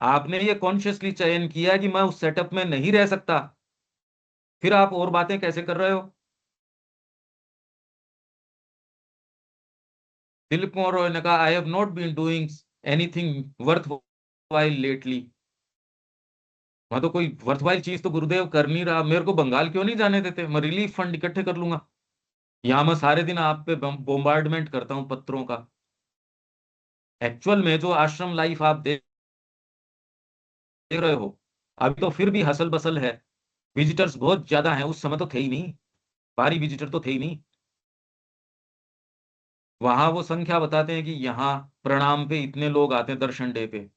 आपने ये कॉन्शियसली चयन किया कि मैं उस सेटअप में नहीं रह सकता, फिर आप और बातें कैसे कर रहे हो? दिलीप कुमार रॉय ने कहा, I have not been doing anything worthwhile lately. मैं तो कोई वर्थवाइल चीज तो गुरुदेव कर नहीं रहा। मेरे को बंगाल क्यों नहीं जाने देते? मैं रिलीफ फंड इकट्ठे कर लूंगा। यहाँ मैं सारे दिन आप पे बोम्बार्डमेंट करता हूँ पत्रों का। एक्चुअल में जो आश्रम लाइफ आप देख रहे हो, अभी तो फिर भी हसल बसल है, विजिटर्स बहुत ज्यादा हैं। उस समय तो थे ही नहीं, भारी विजिटर तो थे ही नहीं। वहां वो संख्या बताते हैं कि यहाँ प्रणाम पे इतने लोग आते हैं, दर्शन डे पे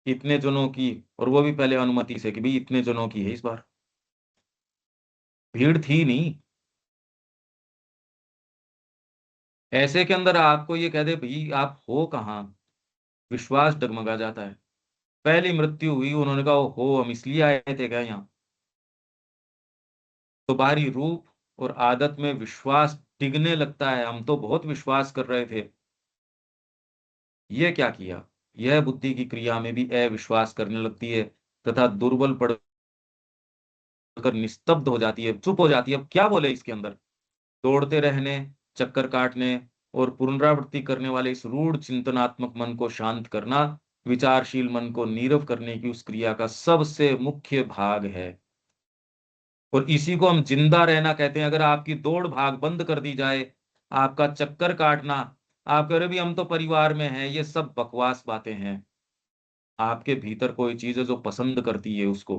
इतने जनों की, और वो भी पहले अनुमति से कि भाई इतने जनों की है इस बार। भीड़ थी नहीं। ऐसे के अंदर आपको ये कह दे भाई आप हो कहाँ, विश्वास डगमगा जाता है। पहली मृत्यु हुई, उन्होंने कहा हो हम इसलिए आए थे क्या यहाँ? तो बाहरी रूप और आदत में विश्वास डिगने लगता है। हम तो बहुत विश्वास कर रहे थे, ये क्या किया? यह बुद्धि की क्रिया में भी अविश्वास करने लगती है तथा दुर्बल पड़कर निस्तब्ध हो जाती है, चुप हो जाती है। अब क्या बोले इसके अंदर? दौड़ते रहने, चक्कर काटने और पुनरावृत्ति करने वाले इस रूढ़ चिंतनात्मक मन को शांत करना विचारशील मन को नीरव करने की उस क्रिया का सबसे मुख्य भाग है। और इसी को हम जिंदा रहना कहते हैं। अगर आपकी दौड़ भाग बंद कर दी जाए, आपका चक्कर काटना, आप कह रहे भी हम तो परिवार में हैं, ये सब बकवास बातें हैं। आपके भीतर कोई चीज है जो पसंद करती है उसको,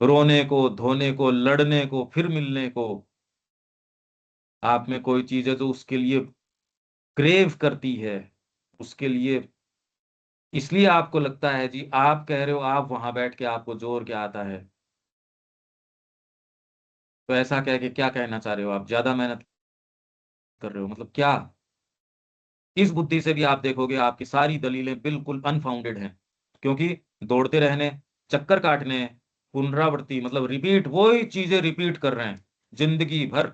रोने को, धोने को, लड़ने को, फिर मिलने को। आप में कोई चीज है जो उसके लिए क्रेव करती है, उसके लिए। इसलिए आपको लगता है जी, आप कह रहे हो आप वहां बैठ के आपको जोर क्या आता है। तो ऐसा कह के क्या कहना चाह रहे हो? आप ज्यादा मेहनत कर रहे हो, मतलब क्या? इस बुद्धि से भी आप देखोगे आपकी सारी दलीलें बिल्कुल अनफाउंडेड हैं। क्योंकि दौड़ते रहने, चक्कर काटने, पुनरावृत्ति मतलब रिपीट, वही चीजें रिपीट कर रहे हैं जिंदगी भर।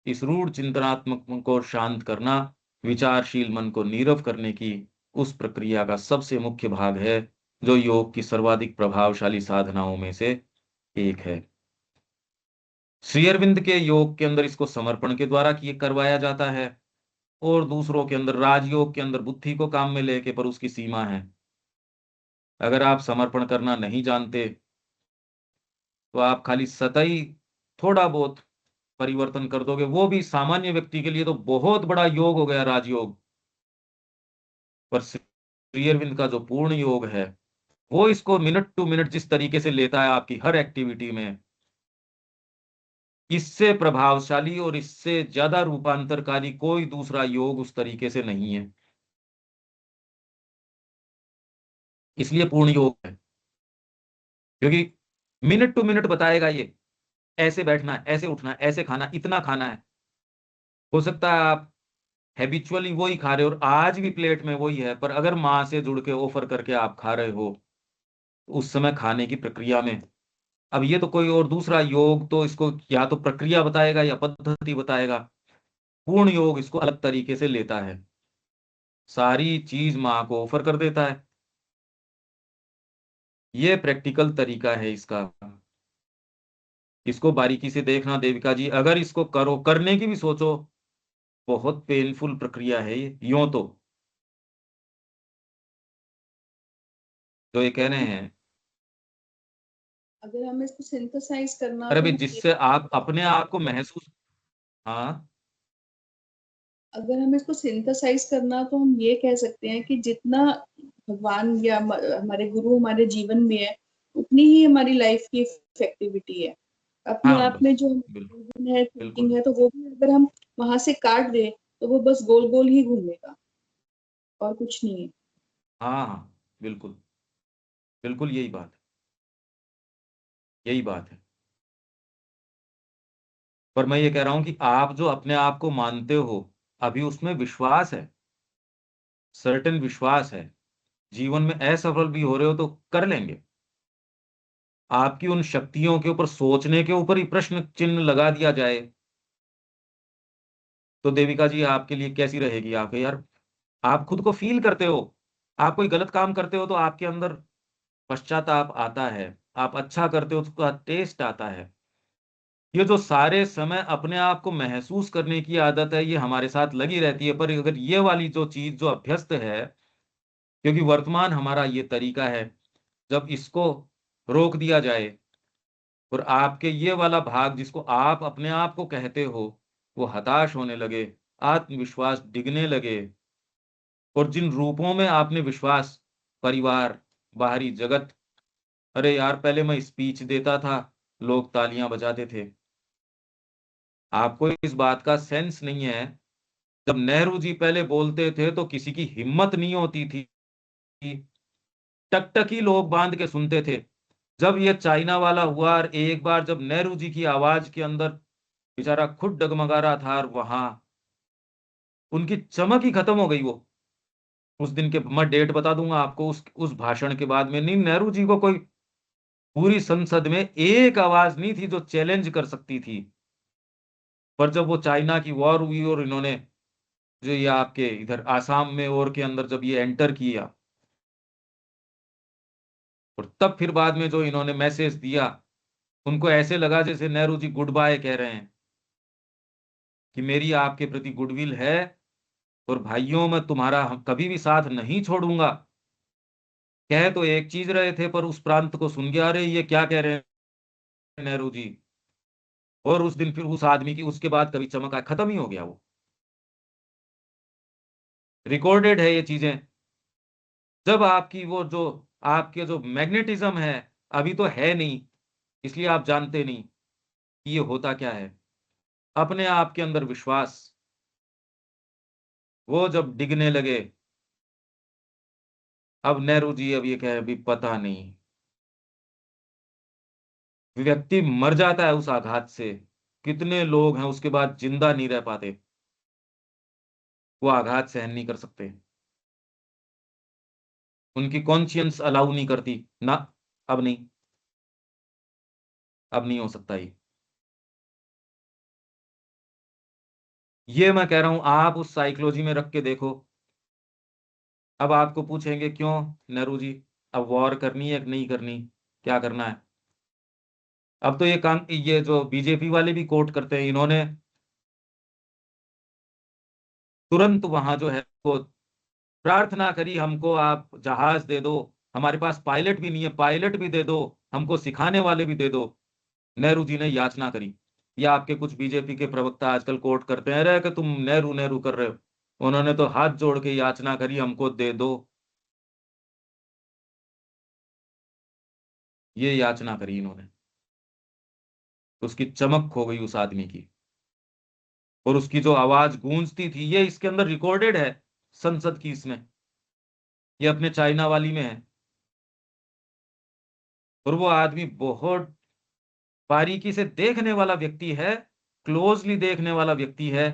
इस रूढ़ चिंतनात्मक मन को शांत करना, विचारशील मन को नीरव करने की उस प्रक्रिया का सबसे मुख्य भाग है, जो योग की सर्वाधिक प्रभावशाली साधनाओं में से एक है। श्री अरविंद के योग के अंदर इसको समर्पण के द्वारा किए करवाया जाता है, और दूसरों के अंदर, राजयोग के अंदर बुद्धि को काम में लेके, पर उसकी सीमा है। अगर आप समर्पण करना नहीं जानते तो आप खाली सतही थोड़ा बहुत परिवर्तन कर दोगे, वो भी सामान्य व्यक्ति के लिए तो बहुत बड़ा योग हो गया, राजयोग। पर श्री अरविंद का जो पूर्ण योग है, वो इसको मिनट टू मिनट जिस तरीके से लेता है आपकी हर एक्टिविटी में, इससे प्रभावशाली और इससे ज्यादा रूपांतरकारी कोई दूसरा योग उस तरीके से नहीं है। इसलिए पूर्ण योग है, क्योंकि मिनट टू मिनट बताएगा ये। ऐसे बैठना है, ऐसे उठना है, ऐसे खाना, इतना खाना है। हो सकता है आप हैबिचुअली वही खा रहे हो और आज भी प्लेट में वही है, पर अगर माँ से जुड़ के ऑफर करके आप खा रहे हो, तो उस समय खाने की प्रक्रिया में, अब ये तो कोई और दूसरा योग तो इसको या तो प्रक्रिया बताएगा या पद्धति बताएगा। पूर्ण योग इसको अलग तरीके से लेता है, सारी चीज माँ को ऑफर कर देता है। ये प्रैक्टिकल तरीका है इसका। इसको बारीकी से देखना देविका जी, अगर इसको करो, करने की भी सोचो, बहुत पेनफुल प्रक्रिया है ये, यूं तो ये कह रहे हैं। अगर हमें इसको सिंथेसाइज करना अरे तो भाई, हम जिससे आप अपने आप को महसूस, हाँ अगर हमें इसको सिंथेसाइज करना तो हम ये कह सकते हैं कि जितना भगवान या हमारे गुरु हमारे जीवन में है, उतनी ही हमारी लाइफ की इफेक्टिविटी है। अपने हाँ, आप में बस जो बिल्कुल विजन है, थिंकिंग बिल्कुल। है, तो वो भी अगर हम वहां से काट दें तो वो बस गोल गोल ही घूमेगा और कुछ नहीं है। हाँ हाँ, बिल्कुल बिल्कुल, यही बात है, यही बात है। पर मैं ये कह रहा हूं कि आप जो अपने आप को मानते हो, अभी उसमें विश्वास है, सर्टेन विश्वास है, जीवन में असफल भी हो रहे हो तो कर लेंगे। आपकी उन शक्तियों के ऊपर सोचने के ऊपर ही प्रश्न चिन्ह लगा दिया जाए, तो देविका जी आपके लिए कैसी रहेगी? आप यार, आप खुद को फील करते हो, आप कोई गलत काम करते हो तो आपके अंदर पश्चाताप आता है, आप अच्छा करते हो तो उसका टेस्ट आता है। ये जो सारे समय अपने आप को महसूस करने की आदत है, ये हमारे साथ लगी रहती है। पर अगर ये वाली जो चीज जो अभ्यस्त है, क्योंकि वर्तमान हमारा ये तरीका है, जब इसको रोक दिया जाए और आपके ये वाला भाग जिसको आप अपने आप को कहते हो, वो हताश होने लगे, आत्मविश्वास डिगने लगे, और जिन रूपों में आपने विश्वास, परिवार, बाहरी जगत, अरे यार पहले मैं स्पीच देता था, लोग तालियां बजाते थे, आपको इस बात का सेंस नहीं है। जब नेहरू जी पहले बोलते थे तो किसी की हिम्मत नहीं होती थी, टकटकी लोग बांध के सुनते थे। जब ये चाइना वाला हुआ और एक बार जब नेहरू जी की आवाज के अंदर बेचारा खुद डगमगा रहा था, और वहां उनकी चमक ही खत्म हो गई। वो उस दिन के मैं डेट बता दूंगा आपको, उस भाषण के बाद में, नहीं, नेहरू जी को कोई पूरी संसद में एक आवाज नहीं थी जो चैलेंज कर सकती थी। पर जब वो चाइना की वॉर हुई और इन्होंने जो ये आपके इधर आसाम में और के अंदर जब ये एंटर किया, और तब फिर बाद में जो इन्होंने मैसेज दिया, उनको ऐसे लगा जैसे नेहरू जी गुड बाय कह रहे हैं, कि मेरी आपके प्रति गुडविल है, और भाइयों मैं तुम्हारा कभी भी साथ नहीं छोड़ूंगा। कह तो एक चीज रहे थे, पर उस प्रांत को सुन गया, अरे ये क्या कह रहे हैं नेहरू जी। और उस दिन फिर उस आदमी की उसके बाद कभी चमक आया, खत्म ही हो गया वो। रिकॉर्डेड है ये चीजें। जब आपकी वो जो आपके जो मैग्नेटिज्म है, अभी तो है नहीं, इसलिए आप जानते नहीं कि ये होता क्या है। अपने आप के अंदर विश्वास, वो जब डिगने लगे, अब नेहरू जी अब ये कह रहे, अभी पता नहीं, व्यक्ति मर जाता है उस आघात से, कितने लोग हैं उसके बाद जिंदा नहीं रह पाते, वो आघात सहन नहीं कर सकते, उनकी कॉन्शियंस अलाउ नहीं करती ना। अब नहीं, अब नहीं हो सकता ये मैं कह रहा हूं, आप उस साइकोलॉजी में रख के देखो। अब आपको पूछेंगे क्यों नेहरू जी, अब वॉर करनी है कि नहीं करनी, क्या करना है? अब तो ये काम ये जो बीजेपी वाले भी कोट करते हैं, इन्होंने तुरंत वहां जो है वो प्रार्थना करी, हमको आप जहाज दे दो, हमारे पास पायलट भी नहीं है, पायलट भी दे दो, हमको सिखाने वाले भी दे दो। नेहरू जी ने याचना करी। या आपके कुछ बीजेपी के प्रवक्ता आजकल कोट करते हैं, अरे कि तुम नेहरू नेहरू कर रहे हो, उन्होंने तो हाथ जोड़ के याचना करी, हमको दे दो। ये याचना करी इन्होंने, तो उसकी चमक खो गई उस आदमी की, और उसकी जो आवाज गूंजती थी, ये इसके अंदर रिकॉर्डेड है, संसद की इसमें, ये अपने चाइना वाली में है। और वो आदमी बहुत बारीकी से देखने वाला व्यक्ति है, क्लोजली देखने वाला व्यक्ति है।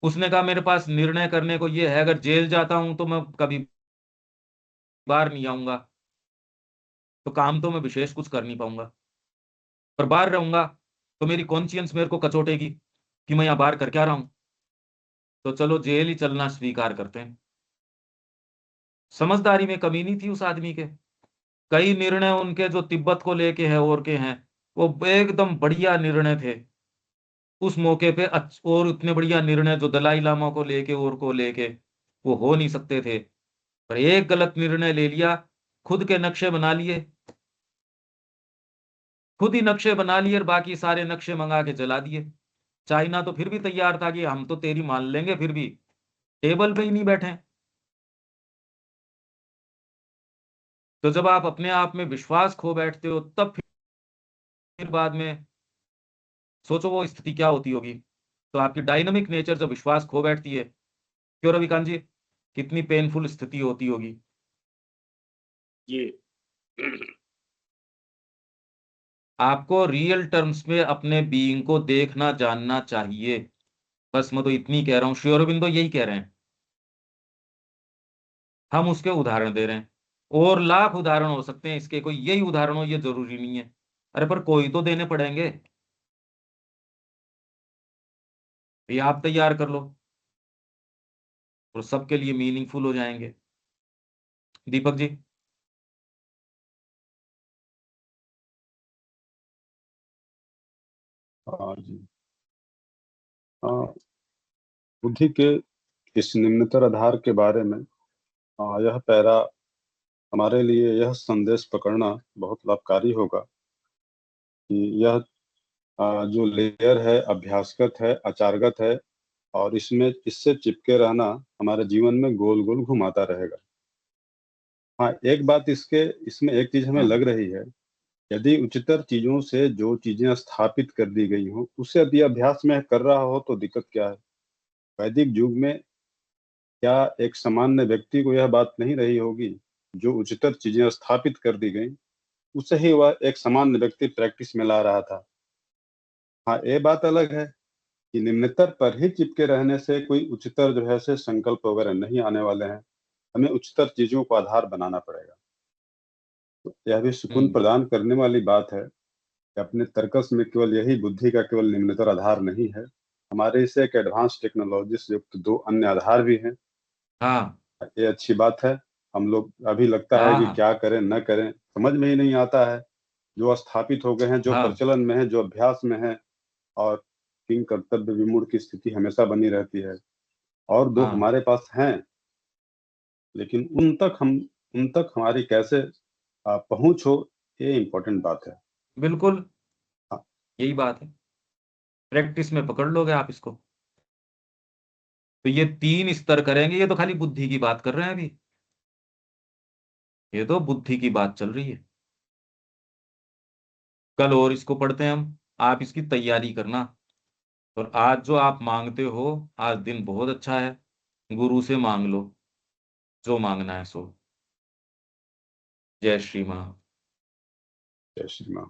उसने कहा मेरे पास निर्णय करने को ये है, अगर जेल जाता हूं तो मैं कभी बाहर नहीं आऊंगा, तो काम तो मैं विशेष कुछ कर नहीं पाऊंगा, पर बाहर रहूंगा तो मेरी कॉन्शियंस मेरे को कचोटेगी कि मैं यहाँ बाहर कर क्या रहा हूं। तो चलो जेल ही चलना स्वीकार करते हैं। समझदारी में कमी नहीं थी उस आदमी के। कई निर्णय उनके जो तिब्बत को लेके है और के हैं, वो एकदम बढ़िया निर्णय थे उस मौके पे। और इतने बढ़िया निर्णय जो दलाई लामा को लेके और को लेके वो हो नहीं सकते थे, पर एक गलत निर्णय ले लिया, खुद के नक्शे बना लिए, खुद ही नक्शे बना लिए और बाकी सारे नक्शे मंगा के जला दिए। चाइना तो फिर भी तैयार था कि हम तो तेरी मान लेंगे, फिर भी टेबल पे ही नहीं बैठे। तो जब आप अपने आप में विश्वास खो बैठते हो, तब फिर बाद में सोचो वो स्थिति क्या होती होगी। तो आपकी डायनामिक नेचर जब विश्वास खो बैठती है, क्यों रविकांत जी, कितनी पेनफुल स्थिति होती होगी। ये आपको रियल टर्म्स में अपने बीइंग को देखना जानना चाहिए। बस मैं तो इतनी कह रहा हूं, श्री अरविंदो यही कह रहे हैं, हम उसके उदाहरण दे रहे हैं। और लाख उदाहरण हो सकते हैं इसके, कोई यही उदाहरण हो ये जरूरी नहीं है। अरे पर कोई तो देने पड़ेंगे। ये आप तैयार कर लो और सबके लिए मीनिंगफुल हो जाएंगे। दीपक जी। हाँ जी। हाँ, बुद्धि के इस निम्नतर आधार के बारे में यह पैरा हमारे लिए यह संदेश पकड़ना बहुत लाभकारी होगा कि यह जो लेयर है अभ्यासगत है, आचारगत है, और इसमें इससे चिपके रहना हमारे जीवन में गोल गोल घुमाता रहेगा। हाँ, एक बात इसमें एक चीज हमें हाँ लग रही है, यदि उच्चतर चीजों से जो चीजें स्थापित कर दी गई हो उसे यदि अभ्यास में कर रहा हो तो दिक्कत क्या है। वैदिक युग में क्या एक सामान्य व्यक्ति को यह बात नहीं रही होगी, जो उच्चतर चीजें स्थापित कर दी गई उसे ही वह एक सामान्य व्यक्ति प्रैक्टिस में ला रहा था। हाँ, ये बात अलग है कि निम्नतर पर ही चिपके रहने से कोई उच्चतर जो है से संकल्प वगैरह नहीं आने वाले हैं। हमें उच्चतर चीजों को आधार बनाना पड़ेगा। तो यह भी सुकून हम्म। प्रदान करने वाली बात है कि अपने तर्कस में केवल यही बुद्धि का केवल निम्नतर आधार नहीं है, हमारे इसे एक एडवांस टेक्नोलॉजी से युक्त दो अन्य आधार भी हैं। हाँ ये अच्छी बात है। हम लोग अभी लगता है हाँ कि हाँ क्या करें न करें समझ में ही नहीं आता है। जो स्थापित हो गए हैं, जो हाँ प्रचलन में है, जो अभ्यास में है, और किंग कर्तव्य विमूढ़ की स्थिति हमेशा बनी रहती है। और दो हाँ। हमारे पास हैं, लेकिन उन तक हमारी कैसे पहुंच हो, ये इम्पोर्टेंट बात है। बिल्कुल हाँ, यही बात है। प्रैक्टिस में पकड़ लोगे आप इसको, तो ये 3 स्तर करेंगे। ये तो खाली बुद्धि की बात कर रहे हैं अभी, ये तो बुद्धि की बात चल रही है। कल और इसको पढ़ते हैं हम, आप इसकी तैयारी करना। और आज जो आप मांगते हो, आज दिन बहुत अच्छा है, गुरु से मांग लो जो मांगना है सो। जय श्री मां। जय श्री राम।